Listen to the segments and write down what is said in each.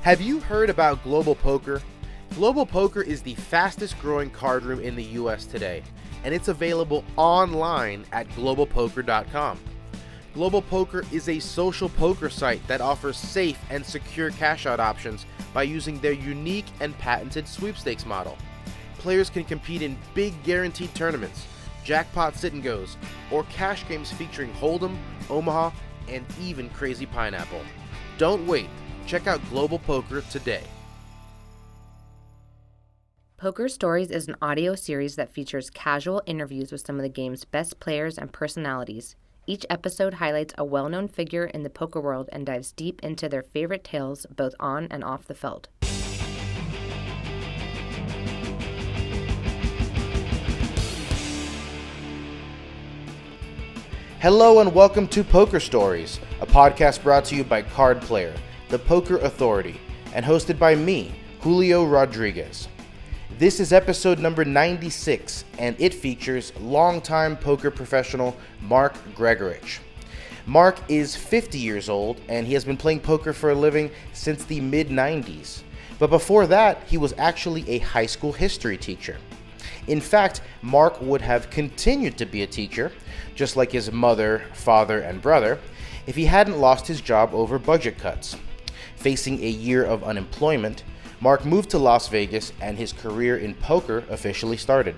Have you heard about Global Poker? Global Poker is the fastest growing card room in the US today, and it's available online at globalpoker.com. Global Poker is a social poker site that offers safe and secure cash out options by using their unique and patented sweepstakes model. Players can compete in big guaranteed tournaments, jackpot sit and goes, or cash games featuring Hold'em, Omaha, and even Crazy Pineapple. Don't wait. Check out Global Poker today. Poker Stories is an audio series that features casual interviews with some of the game's best players and personalities. Each episode highlights a well-known figure in the poker world and dives deep into their favorite tales both on and off the feld. Hello and welcome to Poker Stories, a podcast brought to you by Card Player, the Poker Authority, and hosted by me, Julio Rodriguez. This is episode number 96, and it features longtime poker professional Mark Gregorich. Mark is 50 years old, and he has been playing poker for a living since the mid-90s. But before that, he was actually a high school history teacher. In fact, Mark would have continued to be a teacher, just like his mother, father, and brother, if he hadn't lost his job over budget cuts. Facing a year of unemployment, Mark moved to Las Vegas and his career in poker officially started.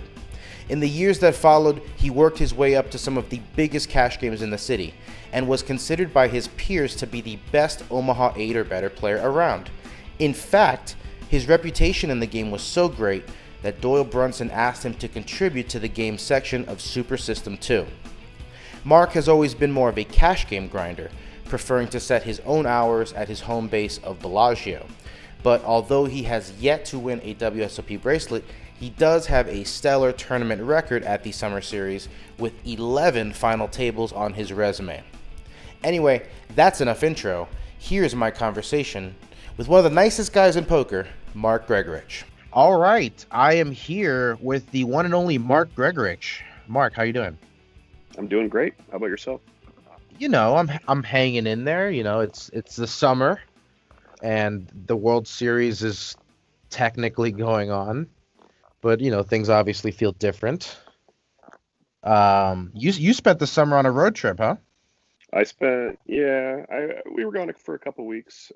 In the years that followed, he worked his way up to some of the biggest cash games in the city and was considered by his peers to be the best Omaha 8 or better player around. In fact, his reputation in the game was so great that Doyle Brunson asked him to contribute to the game section of Super System 2. Mark has always been more of a cash game grinder, preferring to set his own hours at his home base of Bellagio. But although he has yet to win a WSOP bracelet, he does have a stellar tournament record at the Summer Series with 11 final tables on his resume. Anyway, that's enough intro. Here's my conversation with one of the nicest guys in poker, Mark Gregorich. All right, I am here with the one and only Mark Gregorich. Mark, how you doing? I'm doing great. How about yourself? You know, I'm hanging in there. You know, it's the summer, and the World Series is technically going on, but you know, things obviously feel different. You spent the summer on a road trip, huh? We were gone for a couple weeks.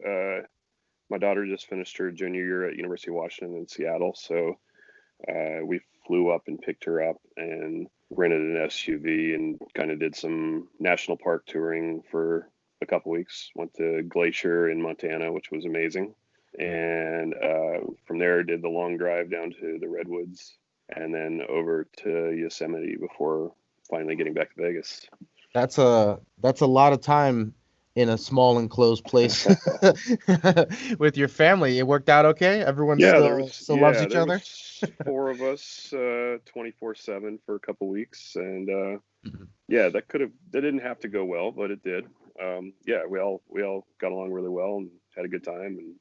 My daughter just finished her junior year at University of Washington in Seattle, so we flew up and picked her up and rented an SUV and kind of did some national park touring for a couple weeks. Went to Glacier in Montana, which was amazing. And from there, did the long drive down to the Redwoods and then over to Yosemite before finally getting back to Vegas. That's a lot of time in a small enclosed place with your family. It worked out okay? Everyone still loves each other? 4 of us 24/7 for a couple weeks, and that didn't have to go well, but it did. We all got along really well and had a good time, and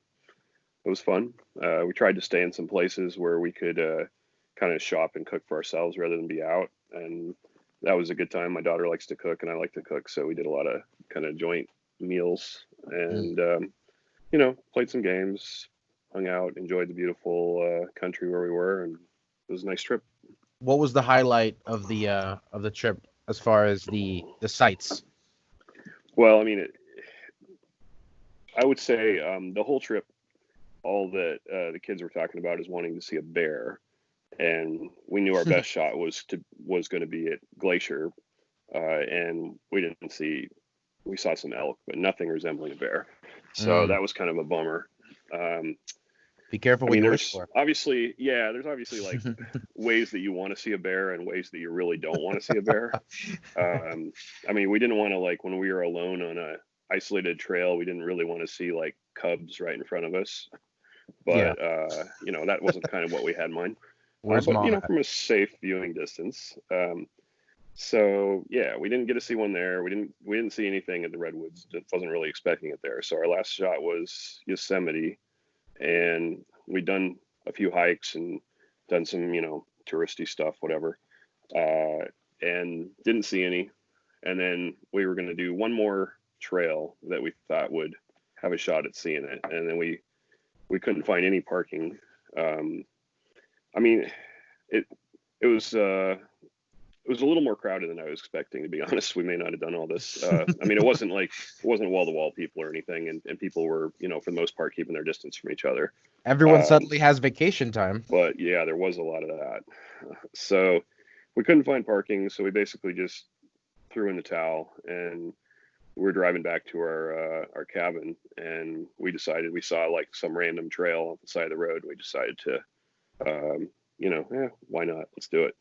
it was fun. We tried to stay in some places where we could kind of shop and cook for ourselves rather than be out, and that was a good time. My daughter likes to cook and I like to cook, so we did a lot of kind of joint meals and played some games, hung out, enjoyed the beautiful country where we were, and it was a nice trip. What was the highlight of the trip as far as the sights? Well, I mean, I would say the whole trip, all that the kids were talking about is wanting to see a bear, and we knew our best shot was going to be at Glacier, and we saw some elk, but nothing resembling a bear. So that was kind of a bummer. Be careful what you wish for. There's obviously like ways that you want to see a bear and ways that you really don't want to see a bear. We didn't want to, like, when we were alone on a isolated trail, we didn't really want to see like cubs right in front of us. But that wasn't kind of what we had in mind. But from a safe viewing distance. We didn't get to see one there. We didn't see anything at the Redwoods. Wasn't really expecting it there. So our last shot was Yosemite, and we'd done a few hikes and done some, touristy stuff, whatever, and didn't see any. And then we were going to do one more trail that we thought would have a shot at seeing it. And then we we couldn't find any parking. I mean, it was a little more crowded than I was expecting, to be honest. We may not have done all this. I mean, it wasn't wall to wall people or anything, and people were, for the most part, keeping their distance from each other. Everyone suddenly has vacation time. But yeah, there was a lot of that. So we couldn't find parking, so we basically just threw in the towel, and we were driving back to our cabin, and we saw like some random trail on the side of the road. We decided to, why not? Let's do it.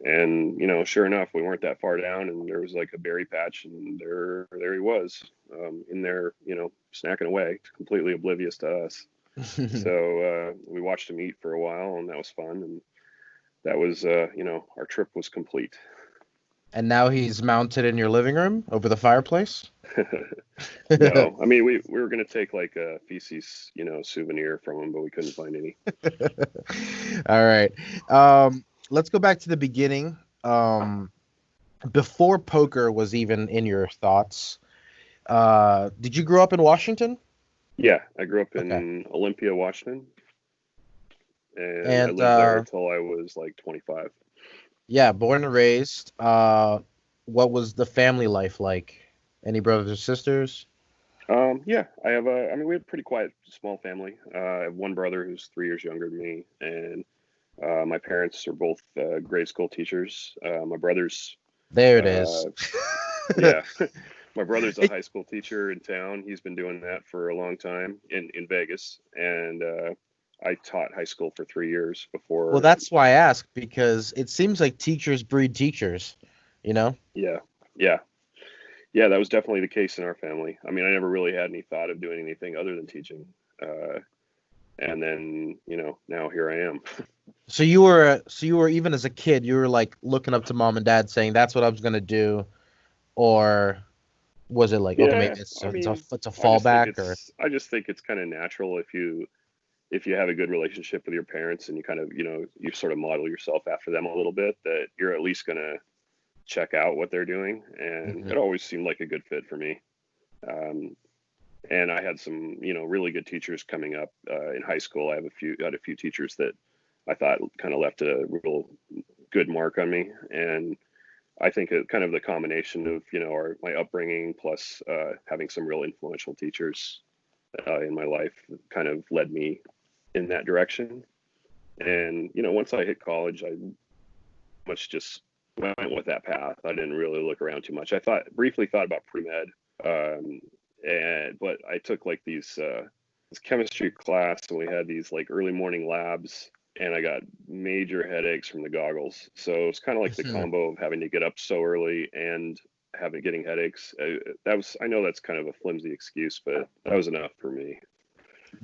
And sure enough, we weren't that far down, and there was like a berry patch, and there he was, in there, snacking away, completely oblivious to us. So we watched him eat for a while, and that was fun, and that was our trip was complete. And now he's mounted in your living room over the fireplace? No, I mean, we were going to take like a feces, souvenir from him, but we couldn't find any. All right. Let's go back to the beginning. Before poker was even in your thoughts, did you grow up in Washington? Yeah, I grew up in Olympia, Washington. And I lived there until I was like 25. Yeah, born and raised. What was the family life like? Any brothers or sisters? Yeah, we have a pretty quiet, small family. I have one brother who's 3 years younger than me, and my parents are both grade school teachers. My brother's... There it is. Yeah. My brother's a high school teacher in town. He's been doing that for a long time in Vegas, and I taught high school for 3 years before. Well, that's why I ask, because it seems like teachers breed teachers, Yeah. Yeah, that was definitely the case in our family. I mean, I never really had any thought of doing anything other than teaching. And then, now here I am. So you were even as a kid, you were like looking up to mom and dad saying that's what I was going to do, or was it like, okay, maybe it's a fallback? I just think it's kind of natural if you have a good relationship with your parents and you kind of, you sort of model yourself after them a little bit, that you're at least going to check out what they're doing. And it always seemed like a good fit for me. And I had some, really good teachers coming up in high school. I had a few teachers that I thought kind of left a real good mark on me. And I think it kind of the combination of, my upbringing plus having some real influential teachers in my life kind of led me in that direction. And, once I hit college, I much just went with that path. I didn't really look around too much. I briefly thought about pre-med, but I took like this chemistry class, and we had these like early morning labs, and I got major headaches from the goggles. So it's kind of like the combo of having to get up so early and getting headaches. I know that's kind of a flimsy excuse, but that was enough for me.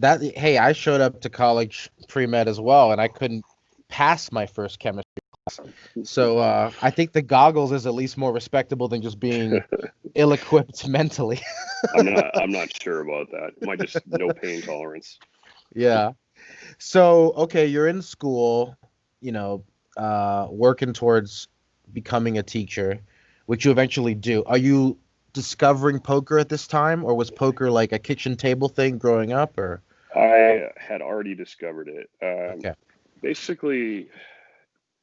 I showed up to college pre-med as well, and I couldn't pass my first chemistry class. So I think the goggles is at least more respectable than just being ill-equipped mentally. I'm not sure about that. It might just no pain tolerance. Yeah. So, okay, you're in school, working towards becoming a teacher, which you eventually do. Are you discovering poker at this time, or was poker like a kitchen table thing growing up, or? I had already discovered it. Okay. Basically,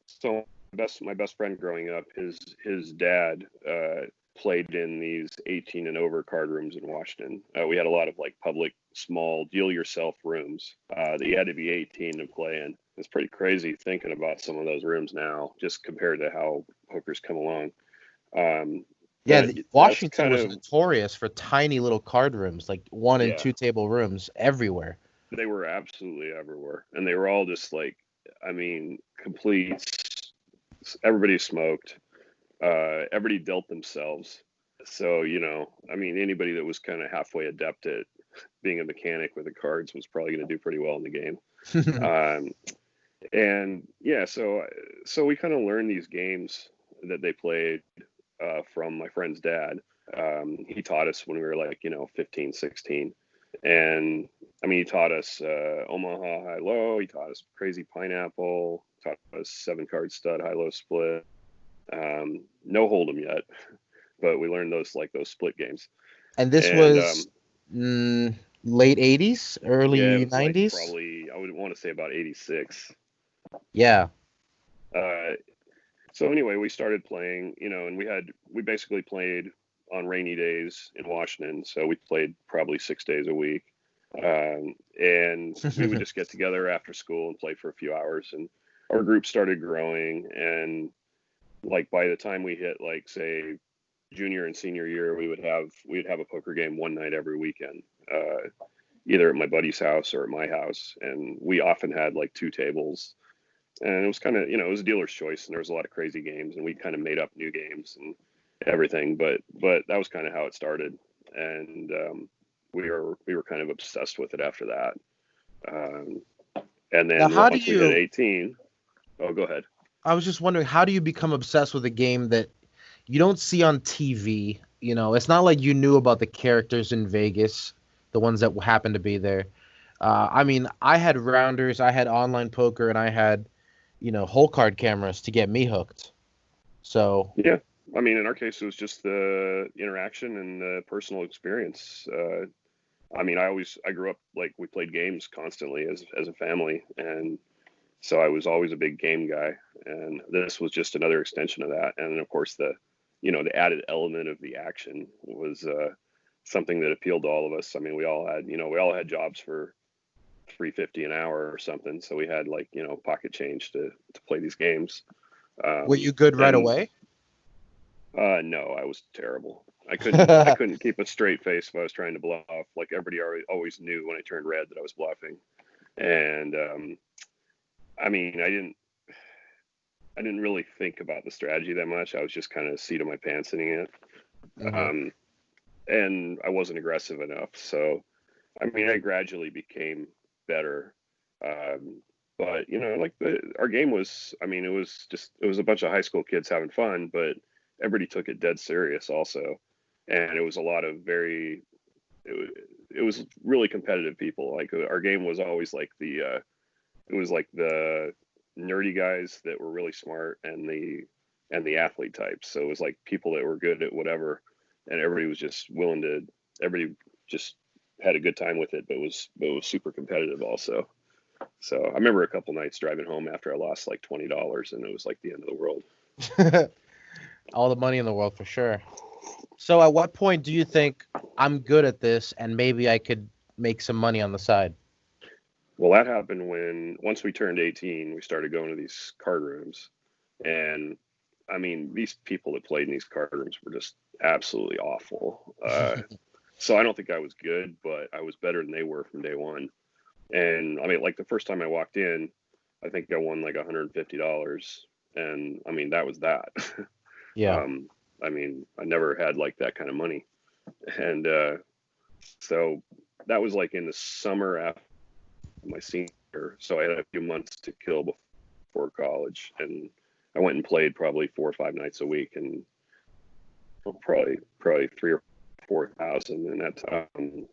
so my best friend growing up, his dad played in these 18 and over card rooms in Washington. We had a lot of like public, small, deal yourself rooms that you had to be 18 to play in. It's pretty crazy thinking about some of those rooms now, just compared to how poker's come along. Washington was notorious for tiny little card rooms, like 1 and 2 table rooms everywhere. They were absolutely everywhere, and they were all just like, complete. Everybody smoked. Everybody dealt themselves. So, anybody that was kind of halfway adept at being a mechanic with the cards was probably going to do pretty well in the game. So we kind of learned these games that they played from my friend's dad. He taught us when we were like, 15, 16. And he taught us Omaha high-low. He taught us crazy pineapple, taught us 7-card stud high-low split. No hold'em yet, but we learned those split games. And this was late 80s, Yeah, it early was like 90s? probably, I would want to say about 86. Yeah. Uh, so anyway, we started playing, and we basically played on rainy days in Washington. So we played probably 6 days a week. And we would just get together after school and play for a few hours. And our group started growing. And like by the time we hit like say junior and senior year, we'd have a poker game one night every weekend, either at my buddy's house or at my house. And we often had like two tables, and it was kind of, it was a dealer's choice, and there was a lot of crazy games, and we kind of made up new games and everything. But that was kind of how it started, and we were kind of obsessed with it after that. Um, and Now, then how do once we hit you 18, oh, go ahead. I was just wondering, how do you become obsessed with a game that you don't see on TV? It's not like you knew about the characters in Vegas, the ones that happened to be there. I mean, I had rounders, I had online poker, and I had, whole card cameras to get me hooked. So, Yeah, I mean, in our case, it was just the interaction and the personal experience. I mean, I grew up like we played games constantly as a family, and so I was always a big game guy, and this was just another extension of that. And of course, the added element of the action was something that appealed to all of us. I mean, we all had jobs for 350 an hour or something, so we had like pocket change to play these games. were you good right And away? no, I was terrible. I couldn't keep a straight face if I was trying to bluff. Like everybody always knew when I turned red that I was bluffing, and I mean, I didn't really think about the strategy that much. I was just kind of seat of my pants in it. Hmm. Um, and I wasn't aggressive enough. So, I mean, I gradually became better. Um, but like our game was, I mean, it was a bunch of high school kids having fun, but everybody took it dead serious also. And it was a lot of it was really competitive people. Like our game was always like it was like the nerdy guys that were really smart and the athlete types. So it was like people that were good at whatever, and everybody just had a good time with it, but it was super competitive also. So I remember a couple nights driving home after I lost like $20, and it was like the end of the world. All the money in the world for sure. So, at what point do you think I'm good at this and maybe I could make some money on the side? Well, that happened when once we turned 18, we started going to these card rooms, and I mean, these people that played in these card rooms were just absolutely awful. So I don't think I was good, but I was better than they were from day one. And I mean, like the first time I walked in, I think I won like $150, and I mean that was that. Yeah. um, I mean, I never had like that kind of money, and so that was like in the summer after my senior year. So I had a few months to kill before college, and I went and played probably 4 or 5 nights a week, and well, probably 3 or 4 thousand in that time.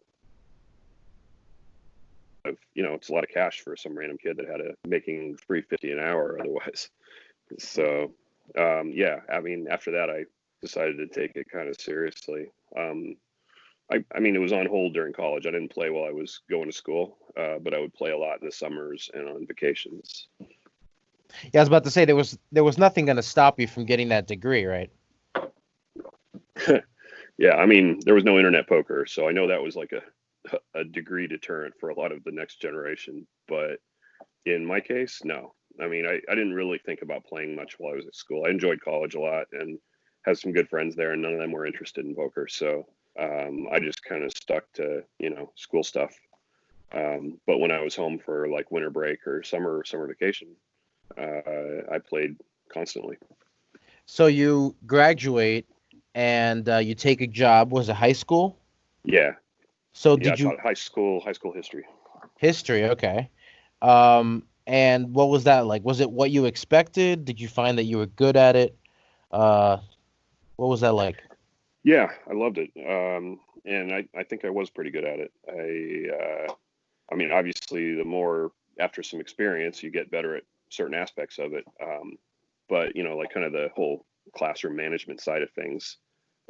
It's a lot of cash for some random kid that had a making 350 an hour otherwise. So, yeah, I mean, after that, I decided to take it kind of seriously. I mean, it was on hold during college. I didn't play while I was going to school, but I would play a lot in the summers and on vacations. Yeah, I was about to say there was nothing going to stop you from getting that degree, right? Yeah, I mean, there was no internet poker, so I know that was like a degree deterrent for a lot of the next generation. But in my case, no. I mean, I didn't really think about playing much while I was at school. I enjoyed college a lot and had some good friends there, and none of them were interested in poker. So I just kind of stuck to, school stuff. But when I was home for like winter break or summer vacation, I played constantly. So you graduate and you take a job. Was it high school? Yeah, So yeah. I did you taught high school history. history? Okay. And what was that like? Was it what you expected? Did you find that you were good at it? Uh, what was that like? Yeah, I loved it. And I think I was pretty good at it. I mean, obviously, the more after some experience, you get better at certain aspects of it. But like kind of the whole classroom management side of things,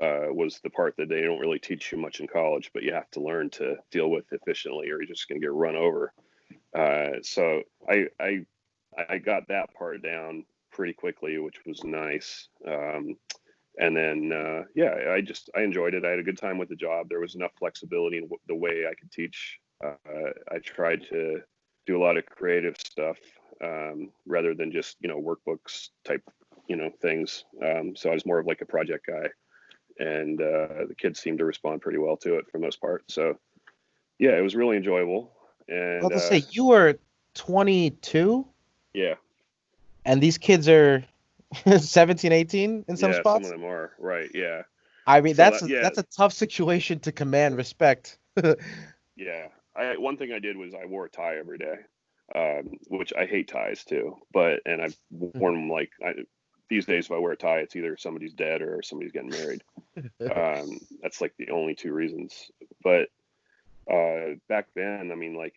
was the part that they don't really teach you much in college, but you have to learn to deal with efficiently, or you're just going to get run over. So I got that part down pretty quickly, which was nice. And then, I enjoyed it. I had a good time with the job. There was enough flexibility in the way I could teach. I tried to do a lot of creative stuff, rather than just, workbooks type, things. So I was more of like a project guy, and the kids seemed to respond pretty well to it for the most part. So yeah, it was really enjoyable. And Well, to say, you were 22? Yeah. And these kids are 17, 18 in some spots? Some of them are, right, yeah. I mean, So that's a tough situation to command respect. Yeah. One thing I did was I wore a tie every day, which I hate ties too. And I've worn them these days, if I wear a tie, it's either somebody's dead or somebody's getting married. That's like the only two reasons. But back then, I mean, I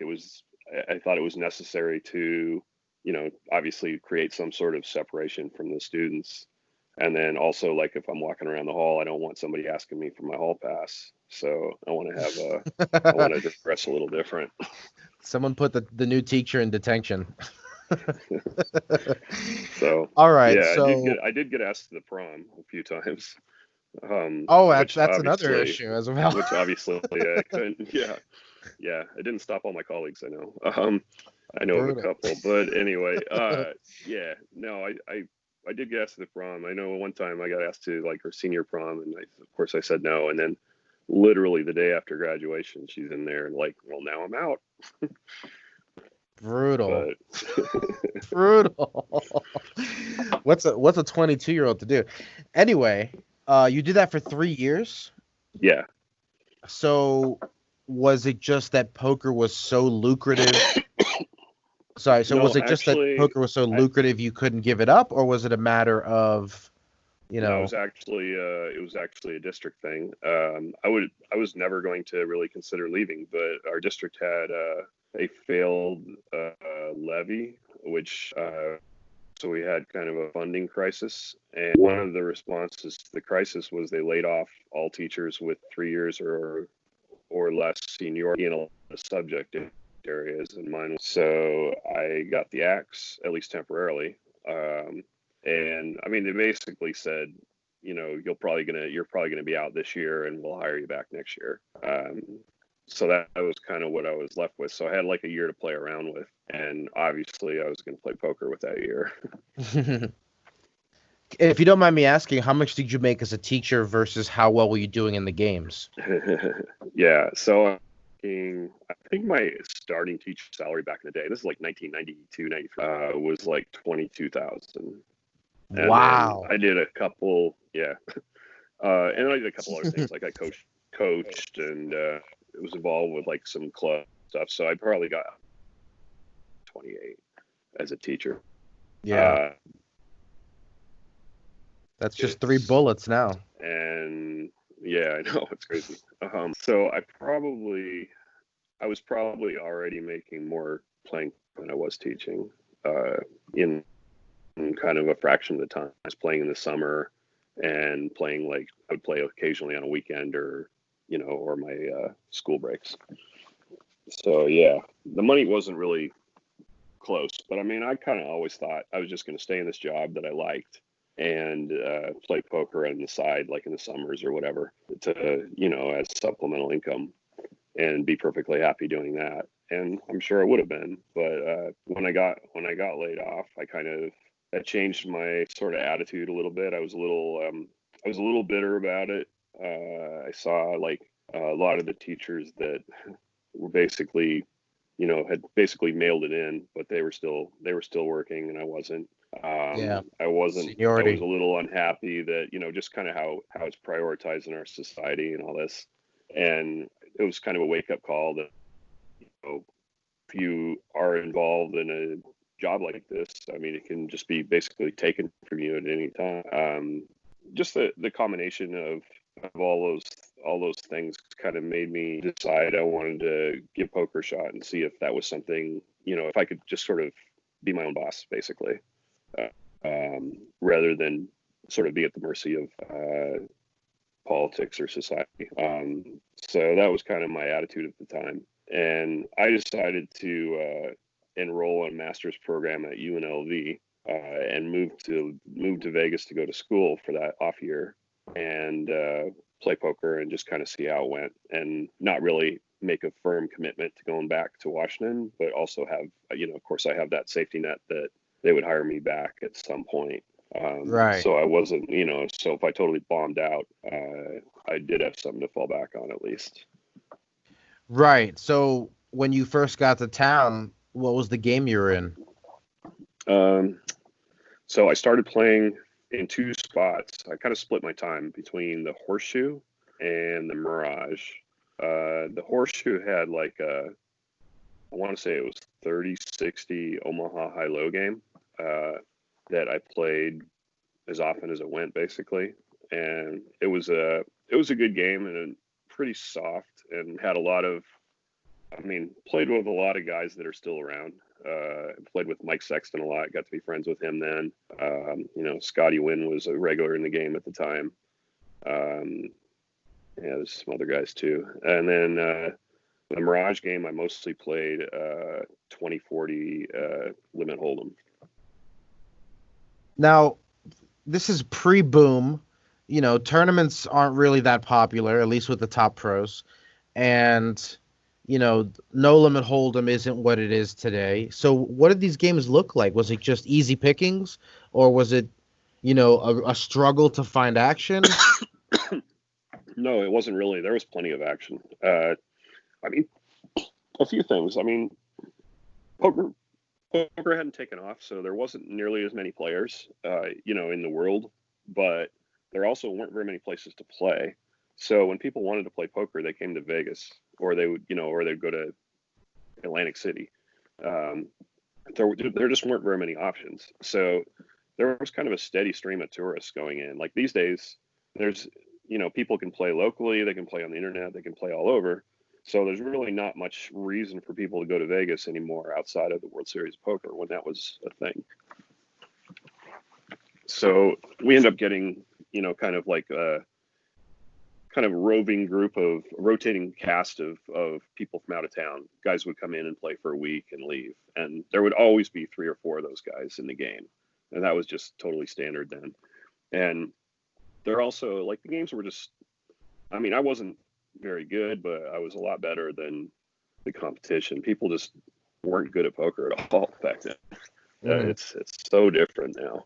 thought it was necessary to, obviously create some sort of separation from the students. And then also, like, if I'm walking around the hall, I don't want somebody asking me for my hall pass. So I want to dress a little different. Someone put the new teacher in detention. So all right. Yeah, so I did get asked to the prom a few times. That's another issue as well. Which obviously I couldn't. Yeah. It didn't stop all my colleagues. I know. I know of a couple, but anyway, no, I did get asked to the prom. I know one time I got asked to her senior prom, and of course I said no. And then literally the day after graduation, she's in there and well, now I'm out. Brutal. Brutal. What's a 22-year-old to do? Anyway, you did that for 3 years? Yeah. So was it just that poker was so lucrative? Sorry, so was it just that poker was so lucrative you couldn't give it up, or was it a matter of, No, it was actually a district thing. I was never going to really consider leaving, but our district had a failed levy, which so we had kind of a funding crisis, and one of the responses to the crisis was they laid off all teachers with 3 years or less seniority in a subject areas, and mine was. So I got the axe, at least temporarily. And I mean, they basically said, you're probably gonna be out this year, and we'll hire you back next year. So that was kind of what I was left with. So I had a year to play around with, and obviously I was going to play poker with that year. If you don't mind me asking, how much did you make as a teacher versus how well were you doing in the games? Yeah, so I think my starting teacher salary back in the day, this is 1992, 93, was $22,000. Wow. I did a couple, yeah. And I did a couple other things, I coached and it was involved with some club stuff. So I probably got 28 as a teacher. Yeah. That's just 3 bullets now. And yeah, I know, it's crazy. So I was probably already making more playing than I was teaching, in kind of a fraction of the time. I was playing in the summer and playing I would play occasionally on a weekend or my school breaks. So yeah, the money wasn't really close, but I mean, I kind of always thought I was just going to stay in this job that I liked and play poker on the side, in the summers or whatever, to as supplemental income, and be perfectly happy doing that. And I'm sure it would have been, but when I got laid off, that changed my sort of attitude a little bit. I was a little bitter about it. I saw a lot of the teachers that were basically, had basically mailed it in, but they were still working, and I wasn't. I wasn't. Seniority. I was a little unhappy that just kind of how it's prioritized in our society and all this, and it was kind of a wake up call that if you are involved in a job like this, I mean, it can just be basically taken from you at any time. Just the combination of all those things kind of made me decide I wanted to give poker a shot and see if that was something, if I could just sort of be my own boss, basically, rather than sort of be at the mercy of politics or society. So that was kind of my attitude at the time. And I decided to enroll in a master's program at UNLV and move to Vegas to go to school for that off year and play poker and just kind of see how it went, and not really make a firm commitment to going back to Washington, but also have, of course, I have that safety net that they would hire me back at some point. Right. So I wasn't, so if I totally bombed out, I did have something to fall back on at least. Right. So when you first got to town, what was the game you were in? So I started playing in two spots. I kind of split my time between the Horseshoe and the Mirage. The Horseshoe had like I want to say it was 30-60 Omaha high-low game that I played as often as it went, basically. And it was a good game and pretty soft, and had a lot of, played with a lot of guys that are still around. Played with Mike Sexton a lot, got to be friends with him then. Scotty Wynn was a regular in the game at the time. There's some other guys too. And then the Mirage game, I mostly played 20-40 limit hold'em. Now, this is pre-boom. Tournaments aren't really that popular, at least with the top pros. And, no limit hold'em isn't what it is today. So what did these games look like? Was it just easy pickings, or was it, a struggle to find action? No, it wasn't really. There was plenty of action. A few things. Poker hadn't taken off, so there wasn't nearly as many players, in the world, but there also weren't very many places to play. So when people wanted to play poker, they came to Vegas, or they would, or they'd go to Atlantic City. There just weren't very many options. So there was kind of a steady stream of tourists going in. Like these days, there's, people can play locally, they can play on the internet, they can play all over. So there's really not much reason for people to go to Vegas anymore outside of the World Series of Poker when that was a thing. So we end up getting, kind of like a kind of roving group of rotating cast of people from out of town. Guys would come in and play for a week and leave. And there would always be 3 or 4 of those guys in the game. And that was just totally standard then. And they're also, like, the games were just, I wasn't very good, but I was a lot better than the competition. People just weren't good at poker at all back then. It's so different now.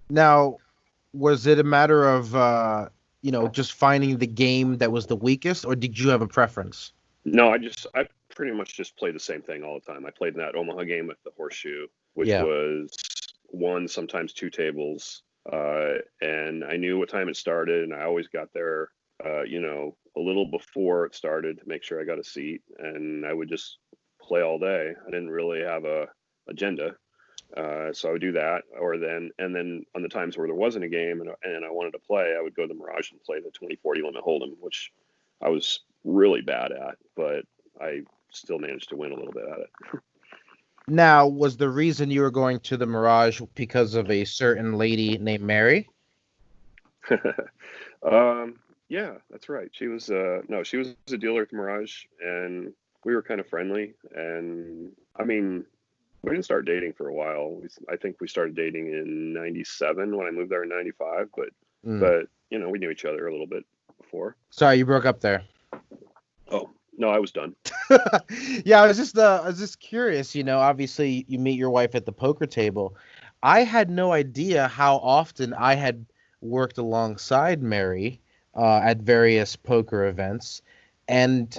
Now, was it a matter of, just finding the game that was the weakest, or did you have a preference? No, I pretty much just played the same thing all the time. I played in that Omaha game with the Horseshoe, which was 1, sometimes 2 tables. And I knew what time it started, and I always got there, a little before it started to make sure I got a seat, and I would just play all day. I didn't really have a agenda. So I would do that, and then on the times where there wasn't a game and I wanted to play, I would go to the Mirage and play the 20-40 limit hold'em, which I was really bad at, but I still managed to win a little bit at it. Now, was the reason you were going to the Mirage because of a certain lady named Mary? Yeah, that's right. She was she was a dealer at the Mirage, and we were kind of friendly. And we didn't start dating for a while. I think we started dating in '97 when I moved there in '95. But we knew each other a little bit before. Sorry, you broke up there. Oh no, I was done. Yeah, I was just curious. Obviously you meet your wife at the poker table. I had no idea how often I had worked alongside Mary at various poker events, and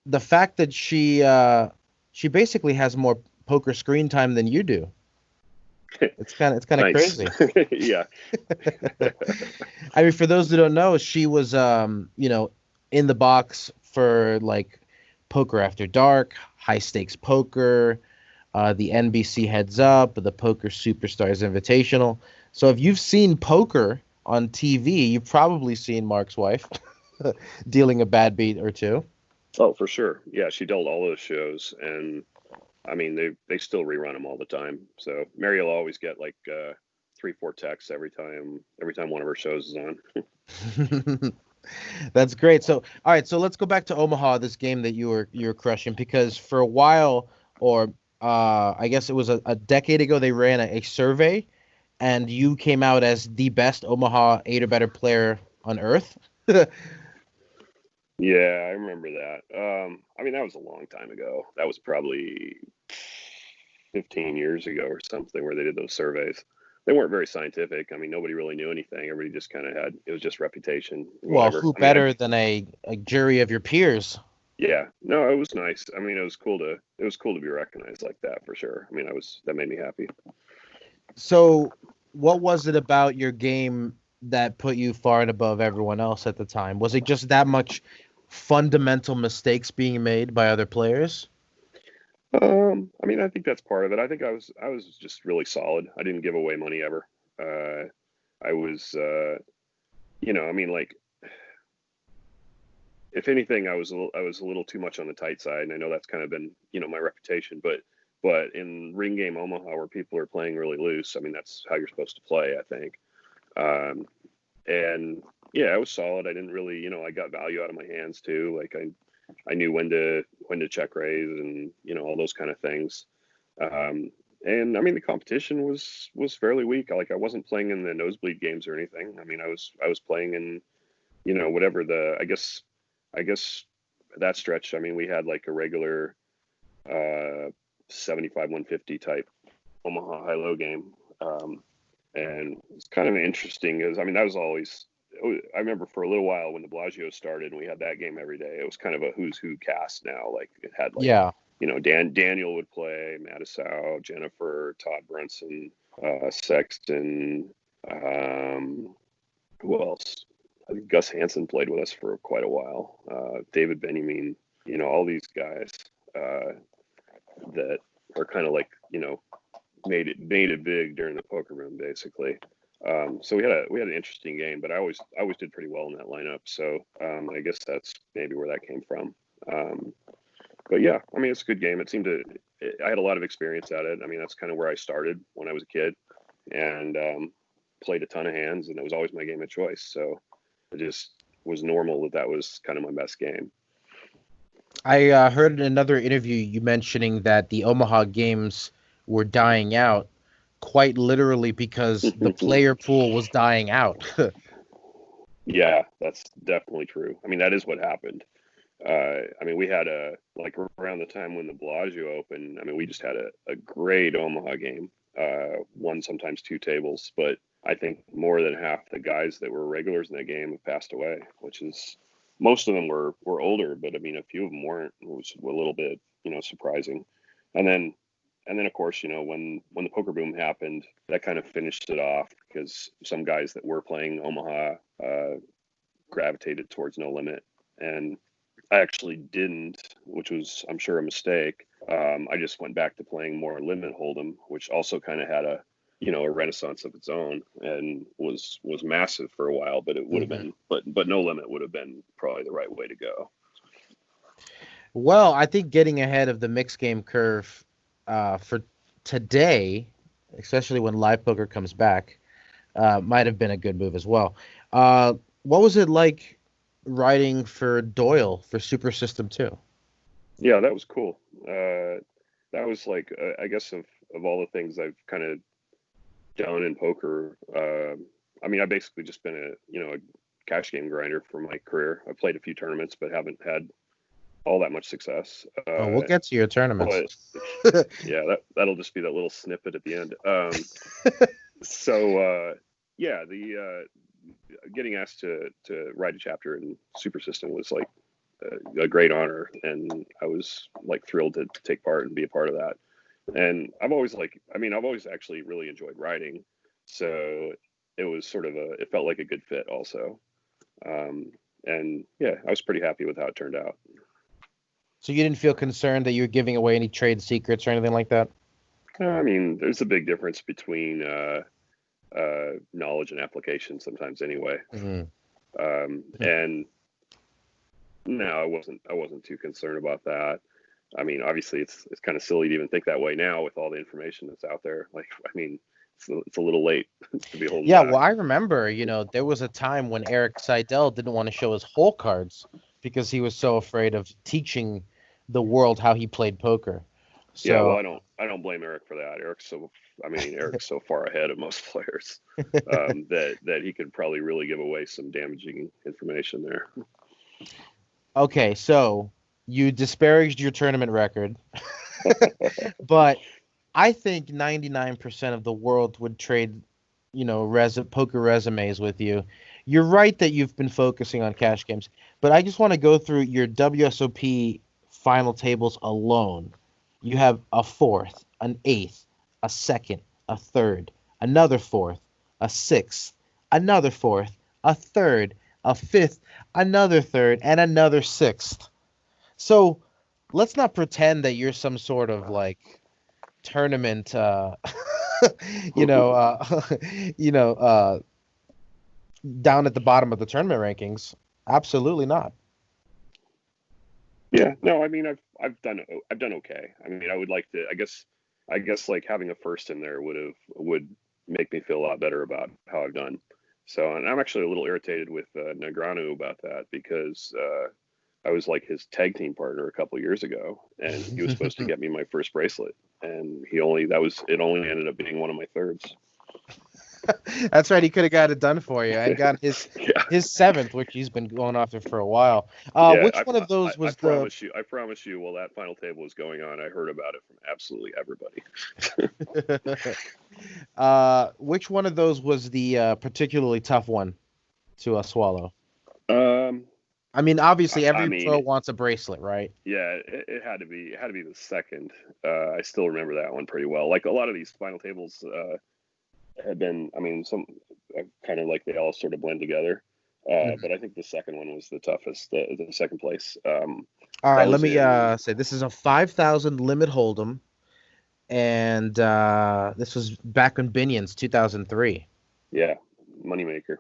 the fact that she basically has more poker screen time than you do. It's kind of nice. Crazy. Yeah. For those who don't know, she was in the box for like Poker After Dark, High Stakes Poker, the NBC Heads Up, the Poker Superstars Invitational. So if you've seen poker on TV, you've probably seen Mark's wife dealing a bad beat or two. Oh, for sure. Yeah, she dealt all those shows, and they still rerun them all the time. So Mary will always get like 3-4 texts every time one of our shows is on. That's great. So, all right. So let's go back to Omaha, this game that you were crushing, because for a while, or I guess it was a decade ago, they ran a survey, and you came out as the best Omaha 8 or better player on earth. Yeah, I remember that. I mean, that was a long time ago. That was probably 15 years ago or something, where they did those surveys. They weren't very scientific. I mean, nobody really knew anything. Everybody just kind of it was just reputation, Well, whatever. who better than a jury of your peers? Yeah, no, it was nice. I mean, it was cool to be recognized like that for sure. I mean, that made me happy. So, what was it about your game that put you far and above everyone else at the time? Was it just that much fundamental mistakes being made by other players? I mean, I think that's part of it. I think I was just really solid. I didn't give away money ever. I was, I mean, like, if anything, I was a little too much on the tight side, and I know that's kind of been, my reputation. But in ring game Omaha, where people are playing really loose, I mean, that's how you're supposed to play, I think. And yeah, I was solid. I didn't really, I got value out of my hands too. Like I knew when to check raise and all those kind of things. And I mean the competition was fairly weak. Like I wasn't playing in the nosebleed games or anything. I mean I was playing in whatever I guess that stretch. I mean we had like a regular 75-150 type Omaha high low game. And it's kind of interesting is I mean that was always. I remember for a little while when the Bellagio started and we had that game every day, it was kind of a who's who cast now. Like it had like, Yeah. Daniel would play, Madison, Jennifer, Todd Brunson, Sexton. Who else? I think Gus Hansen played with us for quite a while. David Benjamin, all these guys that are kind of like, made it big during the poker room, basically. So we had an interesting game, but I always did pretty well in that lineup. So I guess that's maybe where that came from. But yeah, I mean, it's a good game. I had a lot of experience at it. I mean, that's kind of where I started when I was a kid, and played a ton of hands, and it was always my game of choice. So it just was normal that was kind of my best game. I heard in another interview you mentioning that the Omaha games were dying out, quite literally because the player pool was dying out. Yeah, that's definitely true. I mean, that is what happened. I mean, we had like around the time when the Bellagio opened, I mean, we just had a great Omaha game, one, sometimes two tables, but I think more than half the guys that were regulars in that game have passed away, which is, most of them were older, but I mean, a few of them weren't, it was a little bit, surprising. And then of course, when the poker boom happened, that kind of finished it off because some guys that were playing Omaha gravitated towards No Limit, and I actually didn't, which was, I'm sure, a mistake. I just went back to playing more Limit Hold'em, which also kind of had a renaissance of its own and was massive for a while. But it would have been, but No Limit would have been probably the right way to go. Well, I think getting ahead of the mixed game curve for today, especially when live poker comes back, might have been a good move as well. What was it like writing for Doyle for Super System 2? Yeah, that was cool. That was like, I guess of all the things I've kind of done in poker, I mean, I've basically just been a cash game grinder for my career. I played a few tournaments, but haven't had all that much success. We'll get to your tournaments. But yeah, that'll just be that little snippet at the end. Yeah, the getting asked to write a chapter in Super System was like a great honor, and I was like thrilled to take part and be a part of that. And I've always actually really enjoyed writing, so it was sort of it felt like a good fit also. And yeah, I was pretty happy with how it turned out. So you didn't feel concerned that you were giving away any trade secrets or anything like that? I mean, there's a big difference between knowledge and application sometimes anyway. And no, I wasn't too concerned about that. I mean, obviously it's kind of silly to even think that way now with all the information that's out there. Like, I mean, it's a little late to be holding Yeah, back. well, I remember, there was a time when Eric Seidel didn't want to show his hole cards because he was so afraid of teaching the world how he played poker. So, yeah, well, I don't blame Eric for that. Eric's so far ahead of most players that he could probably really give away some damaging information there. okay, so you disparaged your tournament record, but I think 99% of the world would trade, poker resumes with you. You're right that you've been focusing on cash games, but I just want to go through your WSOP final tables alone. You have a fourth, an eighth, a second, a third, another fourth, a sixth, another fourth, a third, a fifth, another third, and another sixth. So let's not pretend that you're some sort of like tournament, down at the bottom of the tournament rankings. Absolutely not. Yeah, no, I mean, I've done okay. I mean, I would like to. I guess like having a first in there would make me feel a lot better about how I've done. So, and I'm actually a little irritated with Negreanu about that because I was like his tag team partner a couple years ago, and he was supposed to get me my first bracelet, and it only ended up being one of my thirds. That's right. He could have got it done for you and got his seventh, which he's been going after for a while. Which one of those was I promise you, while that final table was going on, I heard about it from absolutely everybody. Which one of those was the particularly tough one to swallow? I mean, obviously, every pro wants a bracelet, right? Yeah, it had to be the second. I still remember that one pretty well. Like a lot of these final tables had been, I mean, some kind of like they all sort of blend together. But I think the second one was the toughest, the second place. All right, let me say this is a 5,000 limit hold'em, and this was back in Binion's 2003. Yeah, moneymaker.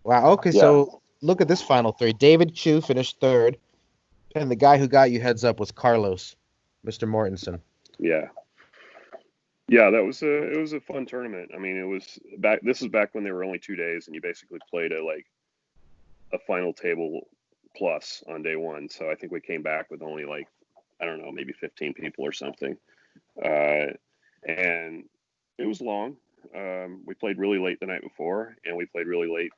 Wow. Okay, yeah. So look at this final three. David Chu finished third, and the guy who got you heads up was Carlos, Mr. Mortensen. Yeah. Yeah, it was a fun tournament. I mean, it was back. This was back when there were only 2 days, and you basically played a final table plus on day one. So I think we came back with only like, I don't know, maybe 15 people or something, and it was long. We played really late the night before, and we played really late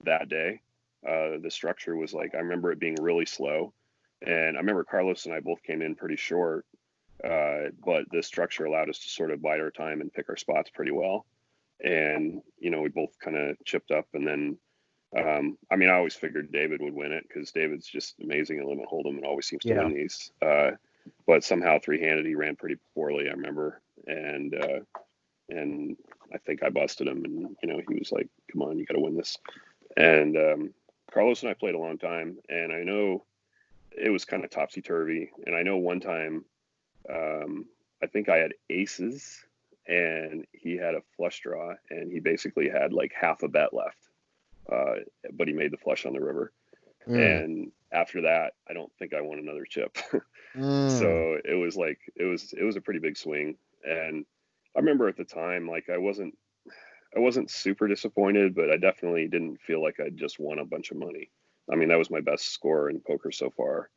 that day. The structure was like, I remember it being really slow, and I remember Carlos and I both came in pretty short. But the structure allowed us to sort of bide our time and pick our spots pretty well. And, we both kind of chipped up. And then, I mean, I always figured David would win it because David's just amazing at limit hold'em and always seems to win these. But somehow three-handed, he ran pretty poorly, I remember. And I think I busted him. And, he was like, come on, you got to win this. And Carlos and I played a long time. And I know it was kind of topsy-turvy. And I know one time, I think I had aces and he had a flush draw, and he basically had like half a bet left, but he made the flush on the river. And after that, I don't think I won another chip. So it was like, it was a pretty big swing. And I remember at the time, like I wasn't super disappointed, but I definitely didn't feel like I just won a bunch of money. I mean, that was my best score in poker so far.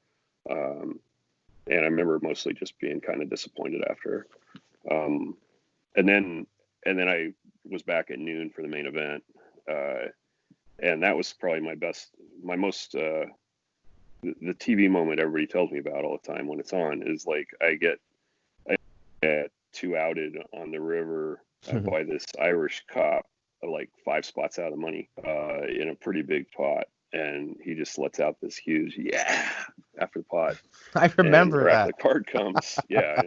And I remember mostly just being kind of disappointed after. And then I was back at noon for the main event. And that was probably my most, the TV moment everybody tells me about all the time when it's on is like, I get two outed on the river by this Irish cop, like 5 spots out of money, in a pretty big pot. And he just lets out this huge after the pot. I remember that. The card comes. Yeah.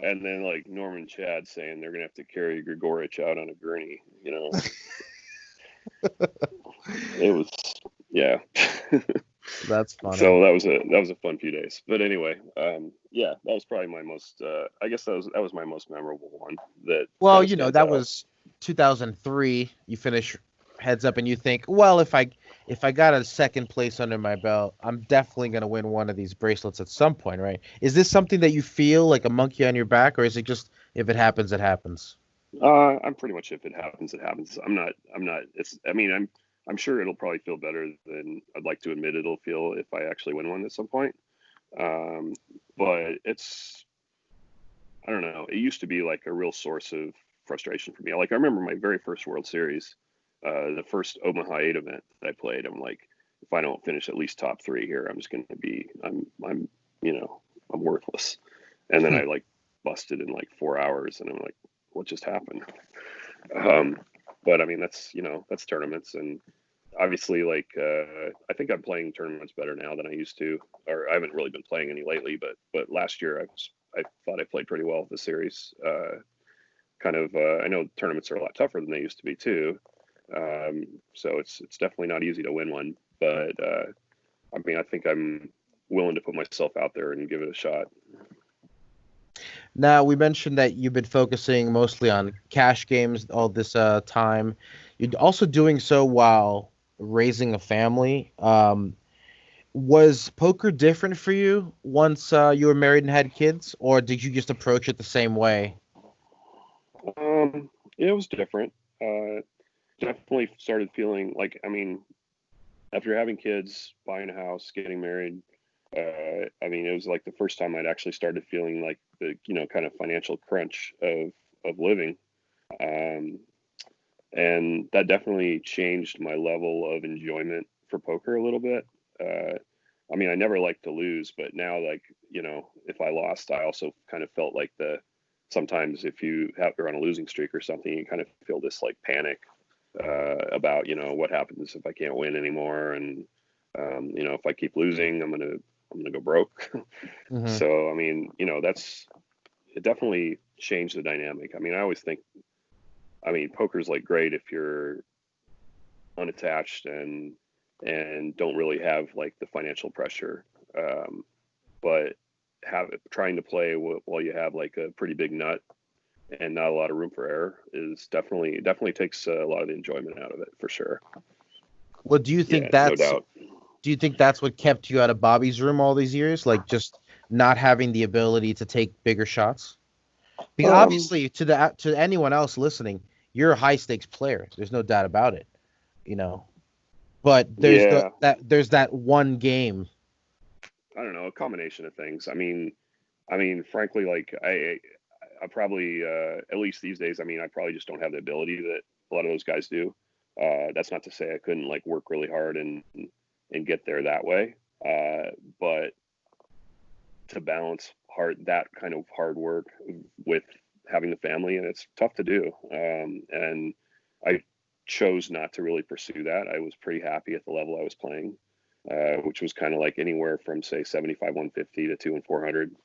And then like Norman Chad saying they're gonna have to carry Gregorich out on a gurney, It was That's funny. So that was a fun few days. But anyway, that was probably my most I guess that was my most memorable one. That was 2003. You finish heads up and you think, well, if if I got a second place under my belt, I'm definitely going to win one of these bracelets at some point, right? Is this something that you feel like a monkey on your back, or is it just if it happens, it happens? I'm pretty much if it happens, it happens. I'm not. It's. I mean, I'm sure it'll probably feel better than I'd like to admit it'll feel if I actually win one at some point. Um, but it's. I don't know. It used to be like a real source of frustration for me. Like I remember my very first World Series, the first Omaha 8 event that I played. I'm like, if I don't finish at least top 3 here, I'm just going to be. I'm worthless. And then I like busted in like 4 hours, and I'm like, what just happened? But I mean, that's tournaments, and obviously, like, I think I'm playing tournaments better now than I used to, or I haven't really been playing any lately. But last year, I thought I played pretty well with the series. I know tournaments are a lot tougher than they used to be too. So it's definitely not easy to win one. But I mean, I think I'm willing to put myself out there and give it a shot. Now, we mentioned that you've been focusing mostly on cash games all this time. You're also doing so while raising a family. Was poker different for you once you were married and had kids, or did you just approach it the same way? It was different. Definitely started feeling like, I mean, after having kids, buying a house, getting married, I mean, it was like the first time I'd actually started feeling like the, kind of financial crunch of living. Um, and that definitely changed my level of enjoyment for poker a little bit. I mean, I never liked to lose, but now, like, if I lost, I also kind of felt like sometimes if you're on a losing streak or something, you kind of feel this like panic about, what happens if I can't win anymore. And, if I keep losing, I'm going to go broke. Mm-hmm. So, I mean, it definitely changed the dynamic. I mean, I always think, poker's like great if you're unattached and don't really have like the financial pressure. But trying to play while you have like a pretty big nut and not a lot of room for error is definitely takes a lot of the enjoyment out of it for sure. Well, do you think no doubt. Do you think that's what kept you out of Bobby's room all these years? Like just not having the ability to take bigger shots? Because obviously to anyone else listening, you're a high stakes player. There's no doubt about it, But there's that one game. I don't know, a combination of things. I mean, frankly, like I probably at least these days, I mean, I probably just don't have the ability that a lot of those guys do. That's not to say I couldn't like work really hard and get there that way. But to balance that kind of hard work with having the family, and it's tough to do. And I chose not to really pursue that. I was pretty happy at the level I was playing, which was kind of like anywhere from say 75, 150 to 2 and 400.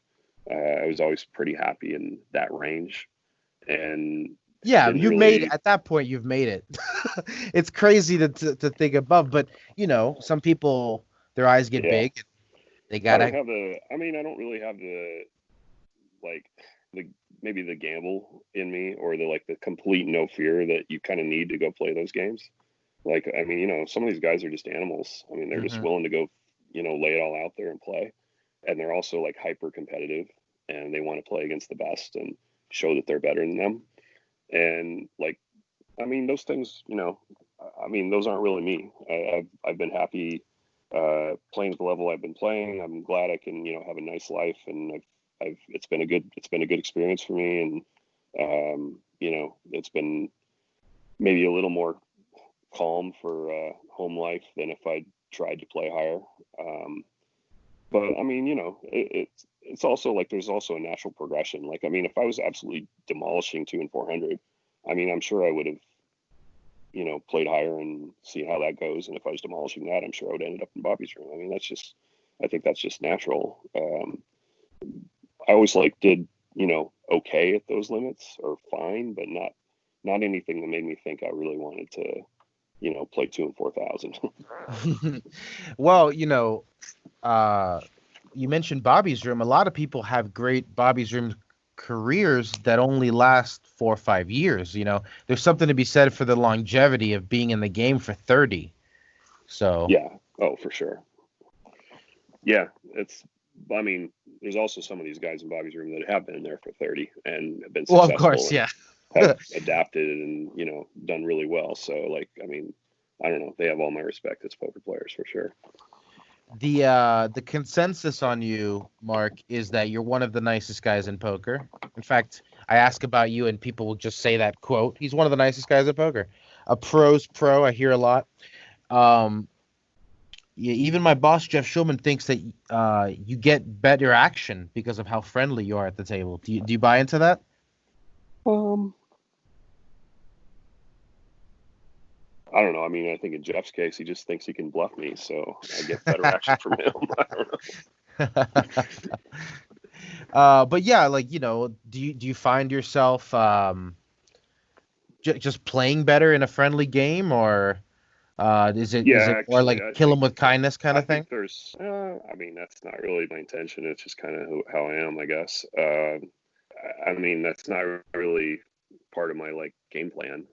I was always pretty happy in that range. And yeah, made it at that point. You've made it. It's crazy to think above, but some people, their eyes get big. They gotta. I don't really have maybe the gamble in me, or the complete no fear that you kind of need to go play those games. Like, I mean, some of these guys are just animals. I mean, they're just willing to go, lay it all out there and play. And they're also like hyper competitive, and they want to play against the best and show that they're better than them. And like, I mean, those things, those aren't really me. I've been happy playing at the level I've been playing. I'm glad I can, have a nice life, and it's been a good experience for me. And, it's been maybe a little more calm for home life than if I tried to play higher. But I mean, it's also like there's also a natural progression. Like, I mean, if I was absolutely demolishing 2 and 400, I mean, I'm sure I would have, played higher and see how that goes. And if I was demolishing that, I'm sure I would have ended up in Bobby's room. I mean, I think that's just natural. I always did, okay at those limits, or fine, but not anything that made me think I really wanted to, play 2 and 4,000. Well, you mentioned Bobby's room. A lot of people have great Bobby's room careers that only last 4 or 5 years. There's something to be said for the longevity of being in the game for 30. So Yeah. Oh, for sure. Yeah. I mean, there's also some of these guys in Bobby's room that have been there for 30 and have been well, successful of course, and yeah. have adapted and, done really well. So, like, I mean, I don't know. They have all my respect as poker players for sure. The consensus on you, Mark, is that you're one of the nicest guys in poker. In fact, I ask about you and people will just say that quote. He's one of the nicest guys in poker. A pro's pro, I hear a lot. Yeah, even my boss Jeff Schulman thinks that you get better action because of how friendly you are at the table. Do you buy into that? I don't know. I mean, I think in Jeff's case, he just thinks he can bluff me, so I get better action from him. I don't know. But yeah, like, do you find yourself just playing better in a friendly game, or is it Yeah, more actually, like kill him with kindness kind I of thing? think there's. I mean, that's not really my intention. It's just kind of how I am, I guess. I mean, that's not really part of my like game plan.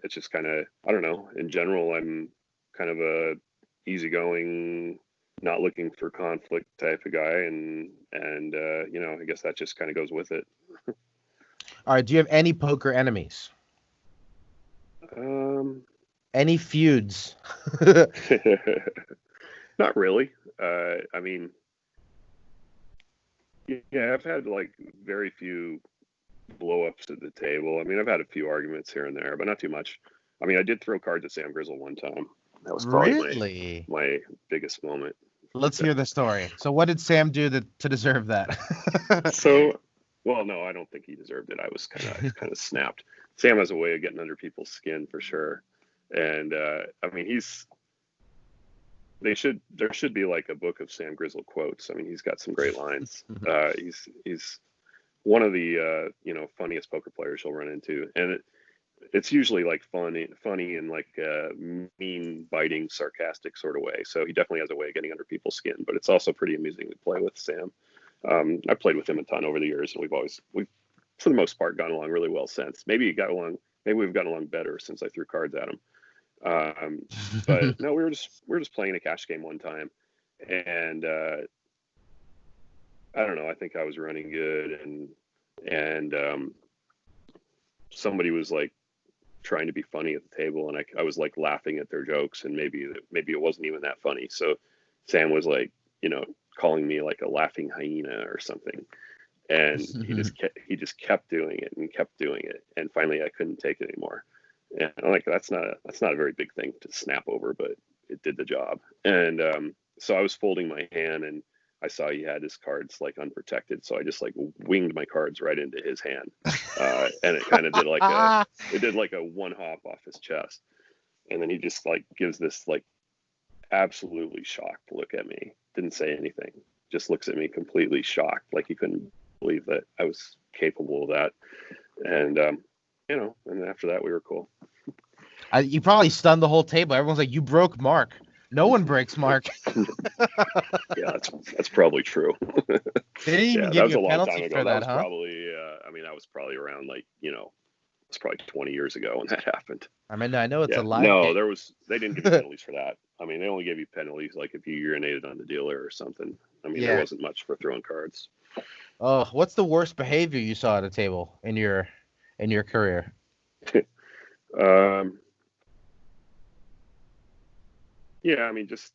It's just kind of, I don't know. In general, I'm kind of a easygoing, not looking for conflict type of guy, and I guess that just kind of goes with it. All right, do you have any poker enemies? Um, Any feuds? Not really. I mean, yeah, I've had like very few blow ups at the table. I mean, I've had a few arguments here and there, but not too much. I mean, I did throw cards at Sam Grizzle one time. That was probably Really? my biggest moment. Let's hear the story. So what did Sam do to deserve that? So, well, no, I don't think he deserved it. I was kind of snapped. Sam has a way of getting under people's skin for sure. And I mean, there should be like a book of Sam Grizzle quotes. I mean, he's got some great lines. He's one of the funniest poker players you'll run into, and it's usually like funny in like a mean, biting, sarcastic sort of way. So he definitely has a way of getting under people's skin, but it's also pretty amusing to play with Sam. I've played with him a ton over the years, and we've for the most part gotten along really well since. Maybe we've gotten along better since I threw cards at him. But no, we were just playing a cash game one time, and I don't know. I think I was running good, and somebody was like trying to be funny at the table, and I was like laughing at their jokes, and maybe it wasn't even that funny. So Sam was like, calling me like a laughing hyena or something, and he just kept doing it and kept doing it, and finally I couldn't take it anymore. And I'm like, that's not a very big thing to snap over, but it did the job. And so I was folding my hand, and I saw he had his cards like unprotected, so I just like winged my cards right into his hand, and it kind of did like a one hop off his chest, and then he just like gives this like absolutely shocked look at me. Didn't say anything, just looks at me completely shocked, like he couldn't believe that I was capable of that. And and after that we were cool. You probably stunned the whole table. Everyone's like, "You broke Mark." No one breaks Mark. Yeah, that's probably true. They didn't even give you a penalty for that, was huh? probably, I mean, that was probably around like, it's probably 20 years ago when that happened. I mean, I know it's a live No, game. they didn't give you penalties for that. I mean, they only gave you penalties like if you urinated on the dealer or something. I mean, there wasn't much for throwing cards. Oh, what's the worst behavior you saw at a table in your career? Yeah, I mean, just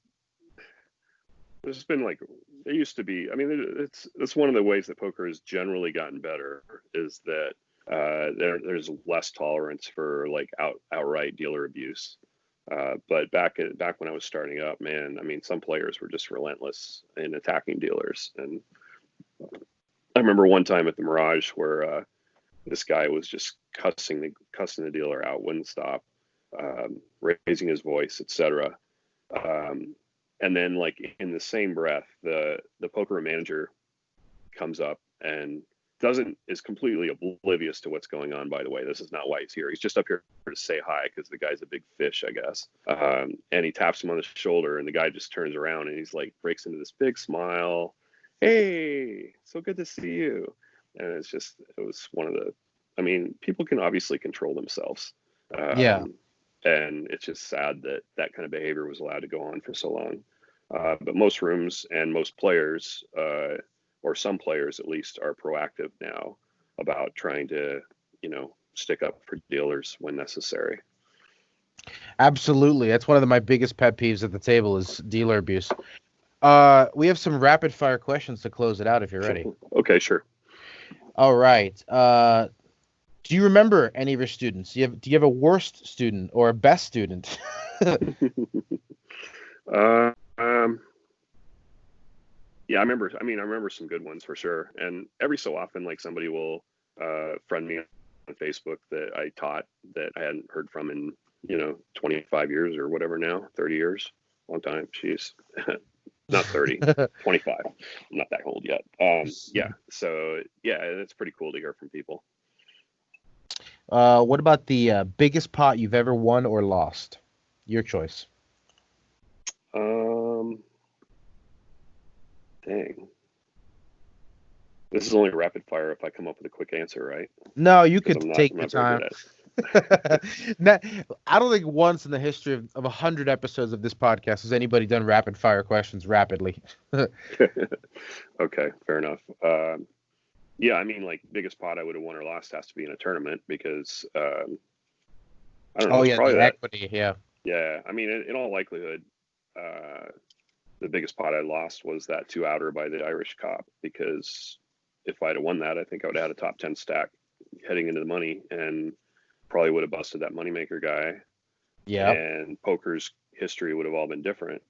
there's been like there used to be. I mean, it's one of the ways that poker has generally gotten better is that there's less tolerance for like outright dealer abuse. But back when I was starting up, man, I mean, some players were just relentless in attacking dealers, and I remember one time at the Mirage where this guy was just cussing the dealer out, wouldn't stop, raising his voice, etc. And then like in the same breath, the poker manager comes up and is completely oblivious to what's going on. By the way, this is not why he's here. He's just up here to say hi because the guy's a big fish, I guess. And he taps him on the shoulder, and the guy just turns around and he's like breaks into this big smile. Hey, so good to see you. And it was one of the. I mean, people can obviously control themselves. Yeah. And it's just sad that that kind of behavior was allowed to go on for so long. But most rooms and most players, or some players at least, are proactive now about trying to, stick up for dealers when necessary. Absolutely. That's one of my biggest pet peeves at the table is dealer abuse. We have some rapid fire questions to close it out if you're ready. Okay, sure. All right. Do you remember any of your students? Do you have a worst student or a best student? Yeah, I remember some good ones for sure. And every so often, like, somebody will friend me on Facebook that I taught that I hadn't heard from in 25 years or whatever now, 30 years, long time. Jeez. Not 30, 25. I'm not that old yet. Yeah. So yeah, it's pretty cool to hear from people. What about the biggest pot you've ever won or lost? Your choice. Dang. This is only rapid fire if I come up with a quick answer, right? No, you could take your time. Now, I don't think once in the history of 100 episodes of this podcast has anybody done rapid fire questions rapidly. Okay, fair enough. Yeah, I mean, like, biggest pot I would have won or lost has to be in a tournament because I don't know. Oh it's yeah, probably the that. equity, yeah. Yeah, I mean, in all likelihood, the biggest pot I lost was that 2-outer by the Irish cop, because if I'd have won that, I think I would have had a top 10 stack heading into the money and probably would have busted that moneymaker guy. Yeah. And poker's history would have all been different.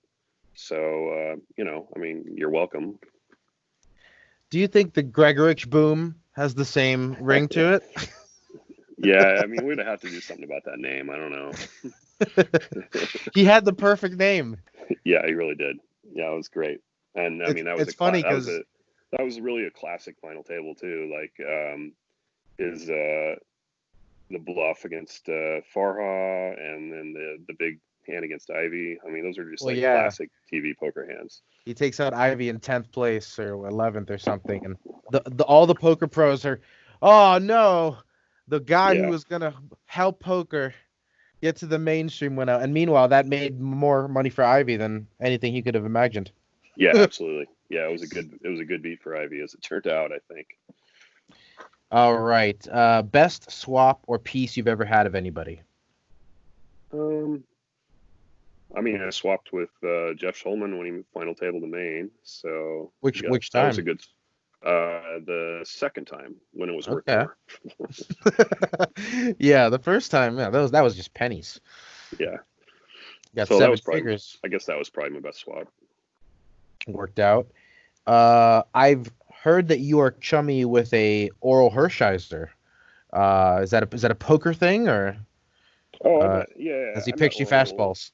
So, I mean, you're welcome. Do you think the Gregorich boom has the same ring to it? Yeah, I mean, we'd have to do something about that name. I don't know. He had the perfect name. Yeah, he really did. Yeah, it was great. And I mean, that was funny because that was really a classic final table too. Like, is the bluff against Farha, and then the big hand against Ivy. I mean, those are just classic TV poker hands. He takes out Ivy in 10th place or 11th or something, and all the poker pros are, oh no, the guy who was gonna help poker get to the mainstream went out, and meanwhile that made more money for Ivy than anything he could have imagined. Yeah, absolutely. Yeah, it was a good beat for Ivy, as it turned out, I think. All right, best swap or piece you've ever had of anybody? I mean, I swapped with Jeff Schulman when he final tabled the main. So which time? That was a good. The second time when it was worth more. Yeah, the first time, that was just pennies. Yeah. Got so 7 figures. I guess that was probably my best swap. Worked out. I've heard that you are chummy with a Orel Hershiser. Is that a poker thing, or? Oh, yeah. Has he pitched you fastballs?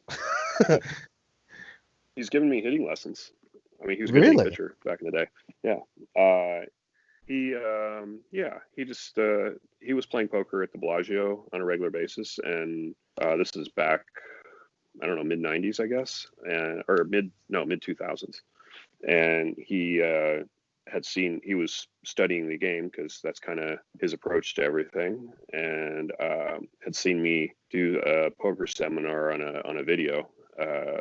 He's given me hitting lessons. I mean, he was a good hitting pitcher back in the day. Yeah. He was playing poker at the Bellagio on a regular basis, and this is back, I don't know, mid 90s, I guess, or mid 2000s. And he he was studying the game because that's kind of his approach to everything, and had seen me do a poker seminar on a video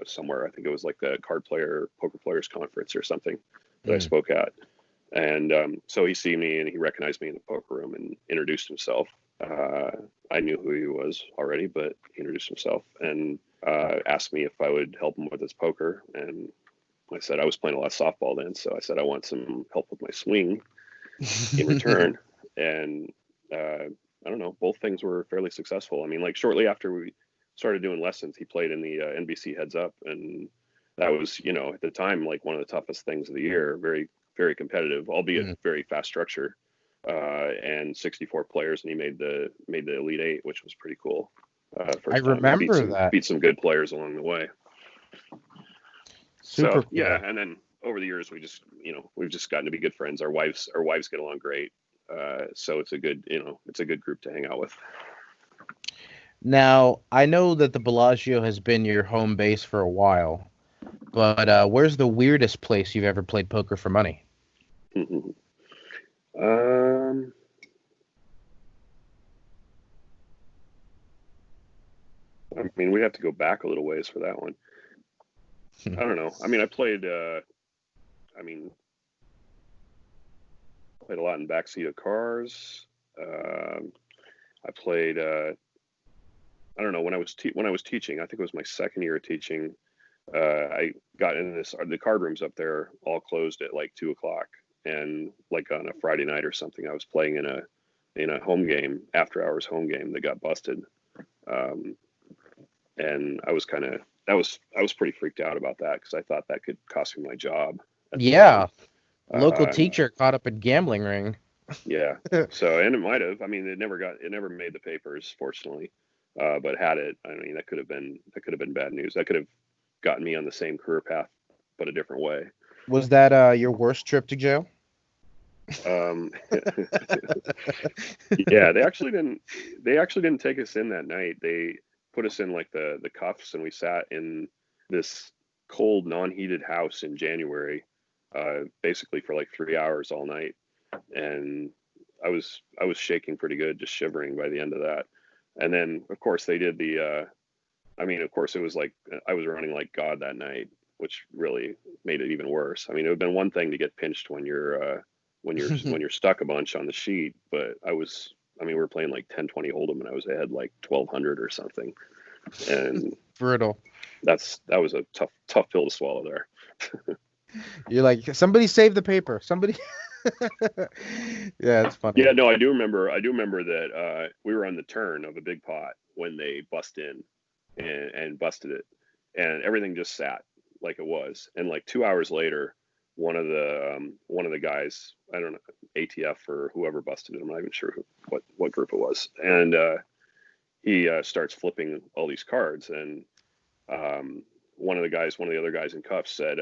somewhere. I think it was like the poker players conference or something that I spoke at. And so he see me and he recognized me in the poker room and introduced himself. I knew who he was already, but he introduced himself and asked me if I would help him with his poker. And I said I was playing a lot of softball then, so I said I want some help with my swing in return. And I don't know, both things were fairly successful. I mean, like, shortly after we started doing lessons, he played in the NBC Heads Up, and that was, at the time, like, one of the toughest things of the year. Very, very competitive, albeit very fast structure, and 64 players, and he made the Elite Eight, which was pretty cool. I remember that. Beat some good players along the way. Super cool. Yeah, and then over the years, we just, we've just gotten to be good friends. Our wives get along great. So it's a good group to hang out with. Now, I know that the Bellagio has been your home base for a while, but where's the weirdest place you've ever played poker for money? Oh, I mean, we have to go back a little ways for that one. I don't know. I mean, I played a lot in backseat of cars. I played, I don't know, when I was teaching, I think it was my second year of teaching, I got into the card rooms up there all closed at like 2:00. And like on a Friday night or something, I was playing in a home game, after hours home game that got busted. And I was I was pretty freaked out about that because I thought that could cost me my job. Yeah. Local teacher caught up in gambling ring. Yeah. So, and it might have, I mean, it never made the papers, fortunately. But had it, I mean, that could have been bad news. That could have gotten me on the same career path, but a different way. Was that your worst trip to jail? Yeah, they actually didn't take us in that night. They put us in like the cuffs, and we sat in this cold, non-heated house in January, basically for like 3 hours all night. And I was shaking pretty good, just shivering by the end of that. And then of course they did of course it was like I was running like God that night, which really made it even worse. I mean, it would have been one thing to get pinched when you're when you're stuck a bunch on the sheet, but we were playing like 10-20 Hold'em, and I was ahead like 1,200 or something. And brutal. That was a tough pill to swallow there. You're like, somebody save the paper. Somebody. Yeah, it's funny. Yeah, no, I do remember that we were on the turn of a big pot when they bust in and busted it, and everything just sat like it was. And like 2 hours later, one of the guys, I don't know, ATF or whoever busted it, I'm not even sure what group it was, and he starts flipping all these cards, and one of the other guys in cuffs said,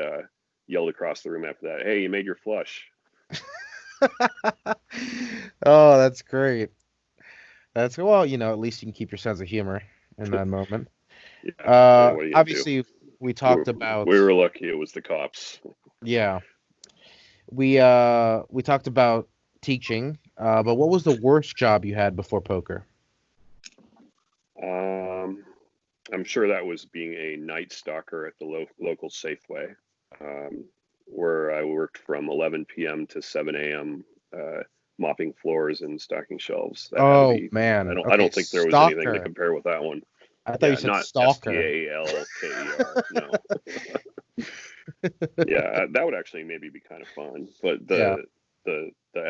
yelled across the room after that, "Hey, you made your flush." Oh, that's great. At least you can keep your sense of humor in that moment. Yeah, obviously, we talked about. We were lucky it was the cops. Yeah. We talked about teaching, but what was the worst job you had before poker? I'm sure that was being a night stalker at the local Safeway, where I worked from 11 p.m. to 7 a.m. Mopping floors and stocking shelves. Man, I don't think there was anything to compare with that one. I thought you said not stalker. STALKER. No. Yeah, that would actually maybe be kind of fun, but the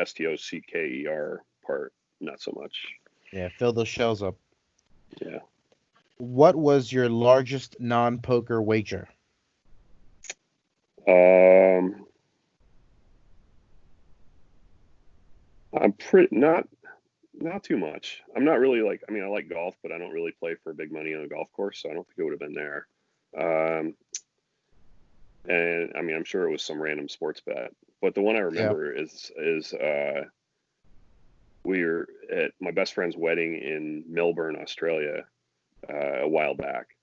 STOCKER part, not so much. Yeah, fill those shells up. Yeah. What was your largest non-poker wager? I'm pretty not too much. I'm not really like, I like golf, but I don't really play for big money on a golf course, so I don't think it would have been there. And I'm sure it was some random sports bet, but the one I remember is we were at my best friend's wedding in Melbourne, Australia, a while back,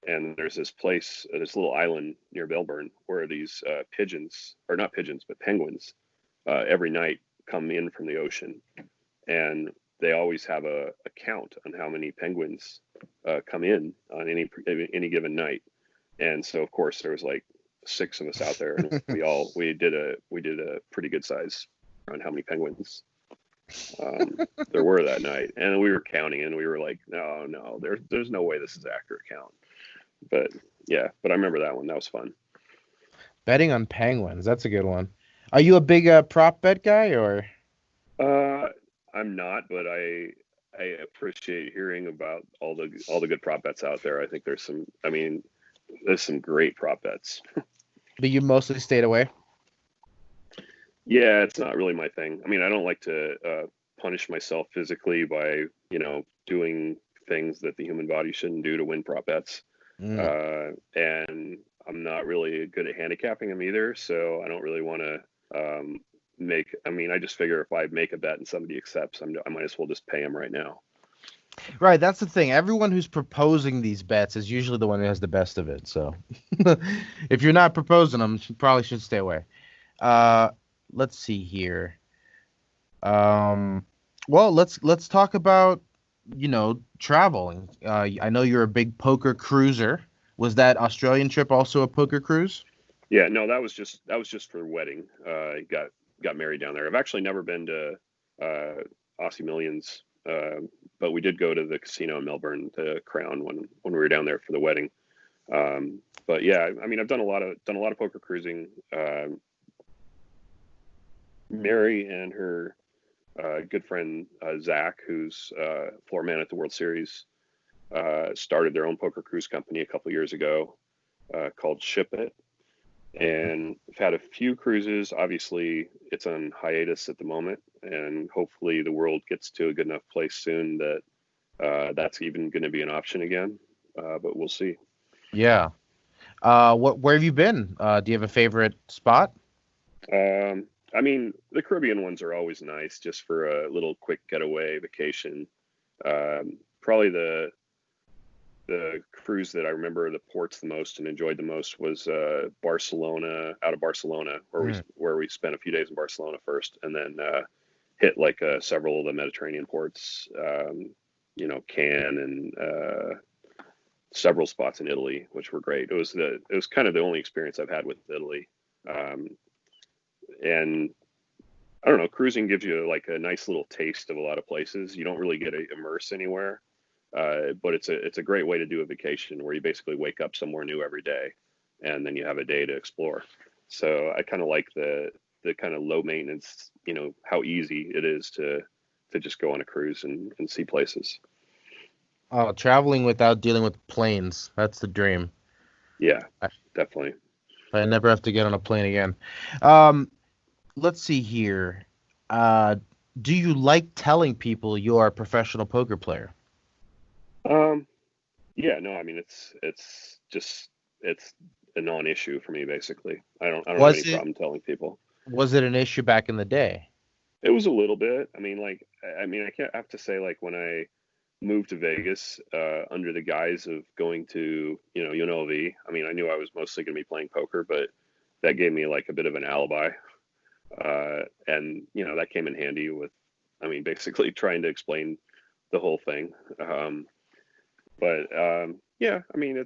and there's this place, this little island near Melbourne, where these pigeons, or not pigeons, but penguins, every night come in from the ocean, and they always have a count on how many penguins come in on any given night. And so of course there was like 6 of us out there, and we did a pretty good size on how many penguins there were that night, and we were counting, and we were like, no, there's no way this is accurate count. But I remember that one. That was fun. Betting on penguins, that's a good one. Are you a big prop bet guy, or? I'm not, but I appreciate hearing about all the good prop bets out there. I think there's some great prop bets. But you mostly stayed away? Yeah, it's not really my thing. I don't like to punish myself physically by, doing things that the human body shouldn't do to win prop bets. And I'm not really good at handicapping them either, so I don't really want to I just figure if I make a bet and somebody accepts, I might as well just pay them right now. Right, that's the thing. Everyone who's proposing these bets is usually the one who has the best of it. So if you're not proposing them, you probably should stay away. Let's see here. Well, let's talk about traveling. I know you're a big poker cruiser. Was that Australian trip also a poker cruise? Yeah, no, that was just for the wedding. Got married down there. I've actually never been to Aussie Millions, but we did go to the casino in Melbourne, the Crown, when we were down there for the wedding. But yeah, I mean, I've done a lot of poker cruising. Mary and her good friend Zach, who's floor man at the World Series, started their own poker cruise company a couple years ago called Ship It. And I've had a few cruises. Obviously, it's on hiatus at the moment, and hopefully the world gets to a good enough place soon that that's even going to be an option again. But we'll see. Yeah. Where have you been? Do you have a favorite spot? I mean, the Caribbean ones are always nice, just for a little quick getaway vacation. Probably the cruise that I remember the ports the most and enjoyed the most was Barcelona, out of Barcelona, where we spent a few days in Barcelona first, and then hit like several of the Mediterranean ports, Cannes and several spots in Italy, which were great. It was kind of the only experience I've had with Italy, and I don't know, cruising gives you like a nice little taste of a lot of places. You don't really get to immerse anywhere. But it's a great way to do a vacation where you basically wake up somewhere new every day, and then you have a day to explore. So I kind of like the kind of low maintenance, how easy it is to just go on a cruise and see places. Oh, traveling without dealing with planes. That's the dream. Yeah, definitely. I never have to get on a plane again. Let's see here. Do you like telling people you are a professional poker player? Yeah, no, I mean, it's a non-issue for me, basically. I don't have Was any it problem telling people. was it an issue back in the day? It was a little bit. I mean, I can't have to say, like, when I moved to Vegas under the guise of going to, UNLV. I mean, I knew I was mostly going to be playing poker, but that gave me like a bit of an alibi. And, that came in handy with, I mean, basically trying to explain the whole thing. Yeah, I mean,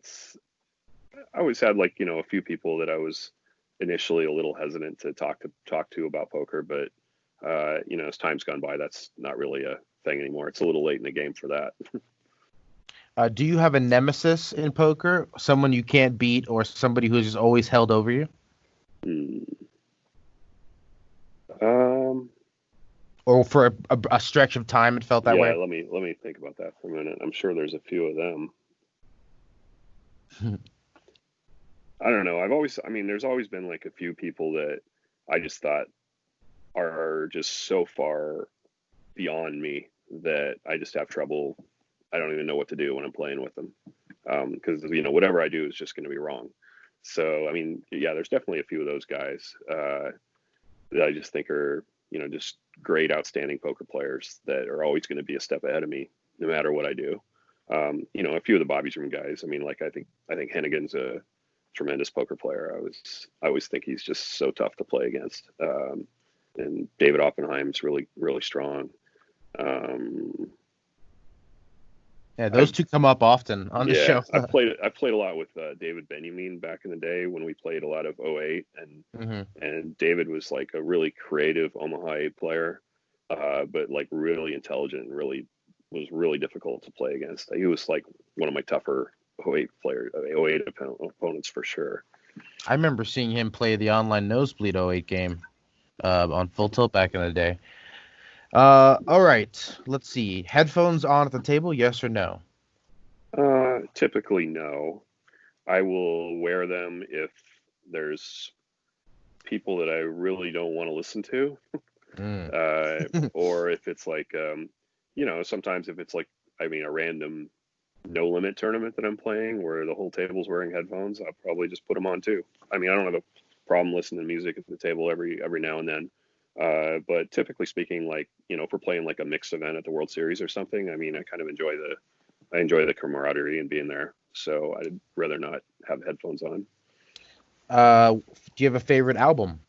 I always had, like, a few people that I was initially a little hesitant to talk to about poker, but as time's gone by, that's not really a thing anymore. It's a little late in the game for that. Do you have a nemesis in poker? Someone you can't beat, or somebody who's just always held over you? Or for a stretch of time it felt that way? Let me think about that for a minute. I'm sure there's a few of them. I don't know. There's always been like a few people that I just thought are just so far beyond me that I just have trouble. I don't even know what to do when I'm playing with them. Because, whatever I do is just going to be wrong. So, I mean, yeah, there's definitely a few of those guys that I just think are, just great, outstanding poker players that are always going to be a step ahead of me, no matter what I do. A few of the Bobby's Room guys. I mean, like, I think Hennigan's a tremendous poker player. I always think he's just so tough to play against. And David Oppenheim's really, really strong. Yeah, those two come up often on the show. I played a lot with David Benjamin back in the day when we played a lot of 08, and David was like a really creative Omaha 8 player, but like really intelligent and was really difficult to play against. He was like one of my tougher 08 opponents for sure. I remember seeing him play the online Nosebleed 08 game on Full Tilt back in the day. All right, let's see. Headphones on at the table, yes or no? Typically no. I will wear them if there's people that I really don't want to listen to. Or if it's like, sometimes if it's like, a random no limit tournament that I'm playing where the whole table's wearing headphones, I'll probably just put them on too. I mean, I don't have a problem listening to music at the table every now and then. But typically speaking, like, if we're playing like a mixed event at the World Series or something, I mean, I kind of enjoy the camaraderie and being there. So I'd rather not have headphones on. Do you have a favorite album?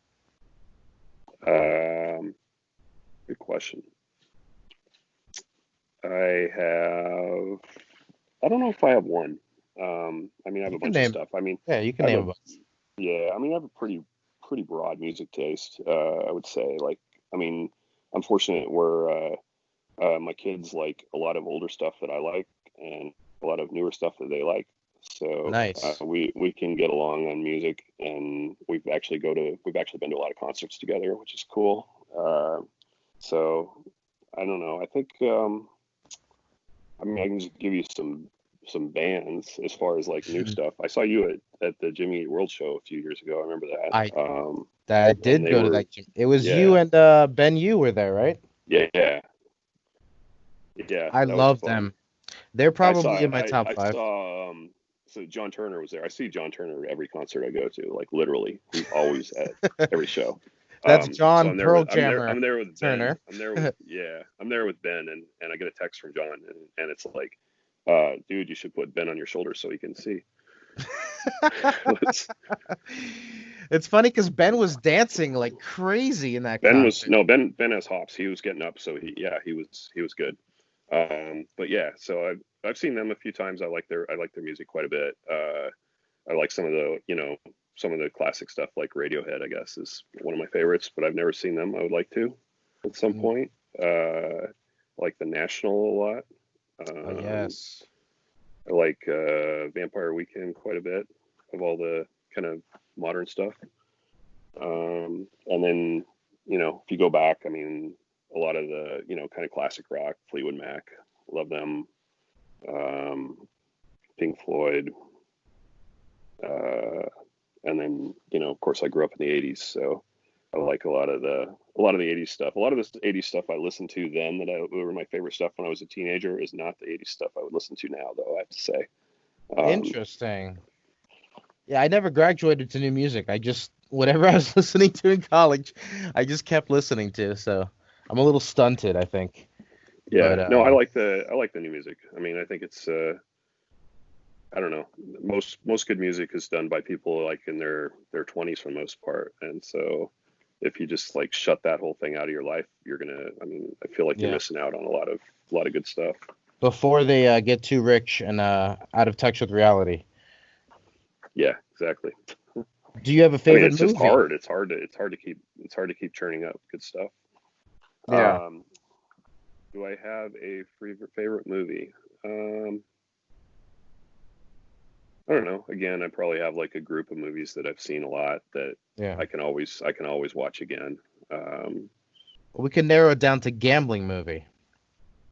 Good question. I don't know if I have one. I mean, I have You a can bunch of name. stuff. I mean, Yeah, you I can have name a, a bunch. yeah, I mean, I have a pretty broad music taste. I would say, like, I mean, I'm fortunate where my kids like a lot of older stuff that I like, and a lot of newer stuff that they like. So Nice. we can get along on music, and we've actually been to a lot of concerts together, which is cool. So I don't know. I think I mean I can just give you some bands as far as like new stuff. I saw you at the Jimmy Eat World show a few years ago. I remember I that. that And did they go to were that gym. It was you yeah and Ben. You were there, right? yeah I that was love fun. them. They're I saw probably in my top I five. saw so John Turner was there. I see John Turner at every concert I go to, like literally. He's always at every show. That's So John Pearl I'm Jammer there with Ben. Turner. I'm there with Ben, and I get a text from John, and it's like, dude, you should put Ben on your shoulder so he can see. It's funny because Ben was dancing like crazy in that Ben was concert. no Ben has hops. He was getting up, so he was good. But yeah, so I've seen them a few times. I like their music quite a bit. I like some of the some of the classic stuff like Radiohead. I guess is one of my favorites, but I've never seen them. I would like to at some Mm, point. I like the National a lot. oh Um, yes. I like Vampire Weekend quite a bit of all the kind of modern stuff. And then, if you go back, I mean, a lot of the, kind of classic rock, Fleetwood Mac, love them. Um, Pink Floyd. Uh, and then, of course, I grew up in the 80s, so I like a lot of the 80s stuff. A lot of this 80s stuff I listened to then were my favorite stuff when I was a teenager is not the 80s stuff I would listen to now, though, I have to say. Um, Interesting. Yeah, I never graduated to new music. I just whatever I was listening to in college, I just kept listening to. So I'm a little stunted, I think. yeah, But no, I like the new music. I mean, I think it's I don't know. Most good music is done by people like in their 20s for the most part, and so if you just like shut that whole thing out of your life, you're gonna. I mean, I feel like you're yeah, missing out on a lot of good stuff. before they get too rich and out of touch with reality. Yeah, exactly. Do you have a I mean, favorite it's just movie? hard. It's hard to keep churning out good stuff. Yeah. Um, do I have a favorite movie? Um, I don't know. Again, I probably have like a group of movies that I've seen a lot that Yeah. I can always watch again. Um, We can narrow it down to gambling movie.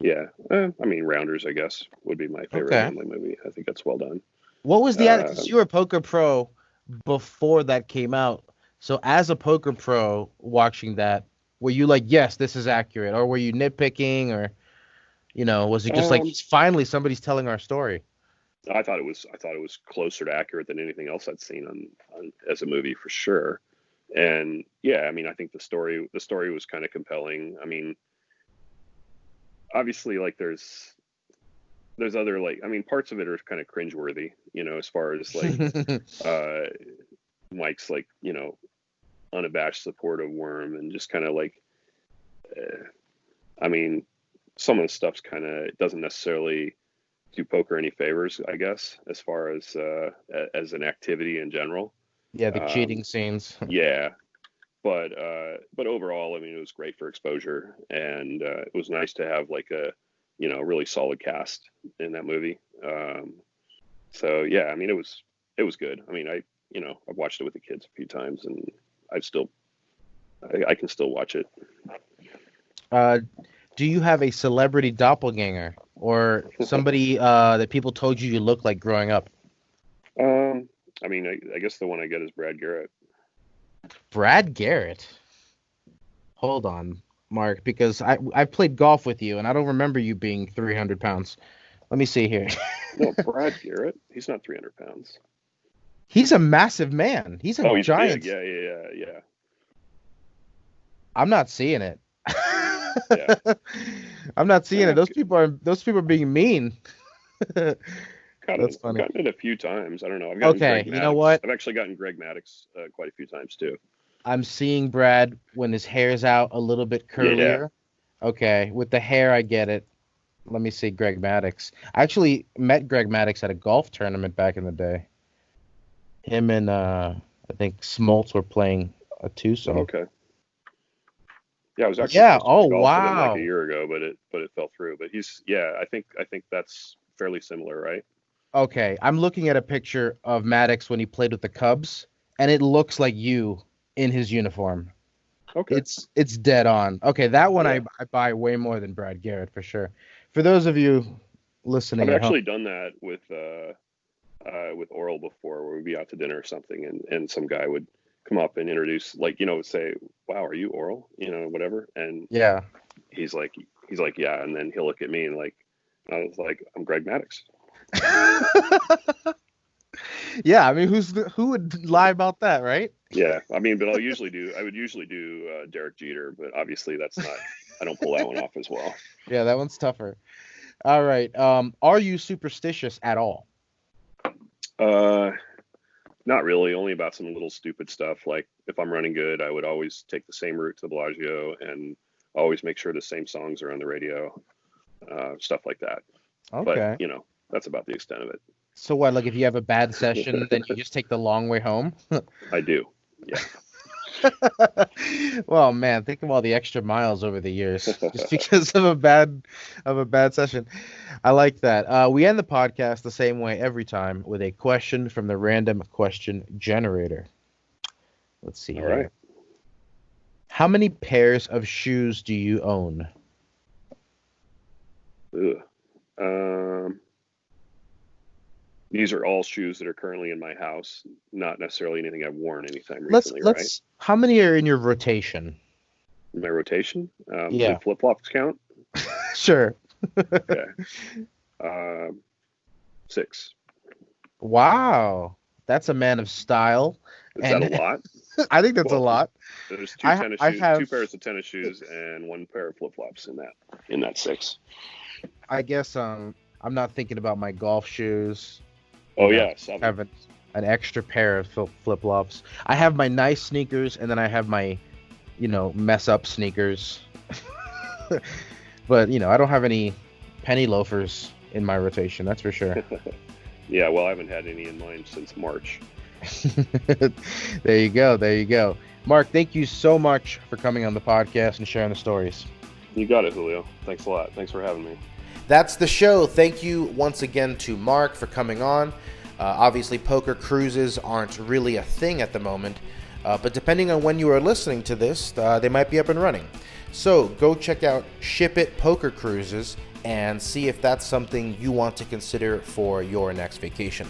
yeah, I mean, Rounders, I guess, would be my favorite Okay. gambling movie. I think that's well done. What was the because Um, you were a poker pro before that came out. So as a poker pro watching that, were you like, yes, this is accurate, or were you nitpicking, or was it just like um, finally somebody's telling our story? I thought it was closer to accurate than anything else I'd seen on as a movie for sure. And yeah, I mean, I think the story was kind of compelling. I mean, obviously, like there's other like I mean, parts of it are kind of cringeworthy, as far as like uh, Mike's like unabashed support of Worm and just kind of like I mean, some of the stuff's kind of doesn't necessarily do poker any favors, I guess, as far as an activity in general. Yeah, the Um, cheating scenes. yeah, but overall, I mean, it was great for exposure, and it was nice to have like a really solid cast in that movie. So yeah, I mean, it was good. I mean, I've watched it with the kids a few times, and I've still I can still watch it. Uh, do you have a celebrity doppelganger or somebody that people told you look like growing up? Um, I mean, I guess the one I get is Brad Garrett. Brad Garrett. Hold on, Mark, because I played golf with you and I don't remember you being 300 pounds. Let me see here. No, Brad Garrett. He's not 300 pounds. He's a massive man. He's a Oh, he's big. giant. Yeah. I'm not seeing it. Yeah. I'm not seeing it. I've Those people are being mean. That's I've funny. gotten it a few times. I don't know. I've gotten Okay, Greg you know Maddux. what? I've actually gotten Greg Maddux quite a few times too. I'm seeing Brad when his hair's out a little bit Yeah. curlier. Okay, with the hair, I get it. Let me see, Greg Maddux. I actually met Greg Maddux at a golf tournament back in the day. Him and I think Smoltz were playing a twosome. Okay. Yeah, I was actually Yeah. supposed to play Oh, golf with him like wow. a year ago, but it fell through. But I think that's fairly similar, right? Okay, I'm looking at a picture of Maddux when he played with the Cubs, and it looks like you in his uniform. Okay. It's dead on. Okay, that one Yeah. I buy way more than Brad Garrett for sure. For those of you listening I've at home, actually done that with Orel before, where we'd be out to dinner or something, and some guy would come up and introduce, like, say, "Wow, are you Orel?" Whatever, and yeah. he's like, "Yeah," and then he'll look at me and I was like, "I'm Greg Maddux." Yeah, I mean, who would lie about that, right? Yeah, I mean, but I would usually do Derek Jeter, but obviously I don't pull that one off as well. Yeah, that one's tougher. All right. Are you superstitious at all? Not really, only about some little stupid stuff. Like if I'm running good, I would always take the same route to the Bellagio and always make sure the same songs are on the radio, stuff like that. But, Okay. that's about the extent of it. So what, like if you have a bad session, then you just take the long way home? I do. Yeah. Well, man, think of all the extra miles over the years just because of a bad session. I like that. We end the podcast the same way every time with a question from the random question generator. Let's see All here. right. How many pairs of shoes do you own? Ugh. These are all shoes that are currently in my house, not necessarily anything I've worn anytime recently, right? How many are in your rotation? My rotation? Yeah. Do flip-flops count? Sure. Okay. 6. Wow. That's a man of style. Is that a lot? I think that's a Well, lot. There's I have 2 pairs of tennis shoes and 1 pair of flip-flops in that 6. I guess I'm not thinking about my golf shoes. Oh You know, yeah, 7. have an extra pair of flip-flops. I have my nice sneakers, and then I have my, mess up sneakers. But, I don't have any penny loafers in my rotation, that's for sure. Yeah, well, I haven't had any in mine since March. There you go. Mark, thank you so much for coming on the podcast and sharing the stories. You got it, Julio. Thanks a lot. Thanks for having me. That's the show. Thank you once again to Mark for coming on. Obviously, poker cruises aren't really a thing at the moment, but depending on when you are listening to this, they might be up and running. So go check out Ship It Poker Cruises and see if that's something you want to consider for your next vacation.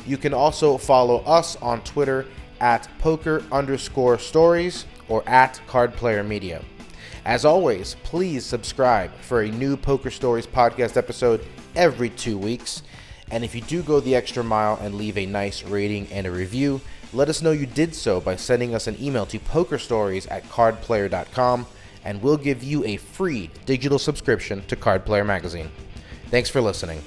You can also follow us on Twitter at poker_stories or at cardplayermedia. As always, please subscribe for a new Poker Stories podcast episode every 2 weeks. And if you do go the extra mile and leave a nice rating and a review, let us know you did so by sending us an email to pokerstories@cardplayer.com, and we'll give you a free digital subscription to Card Player Magazine. Thanks for listening.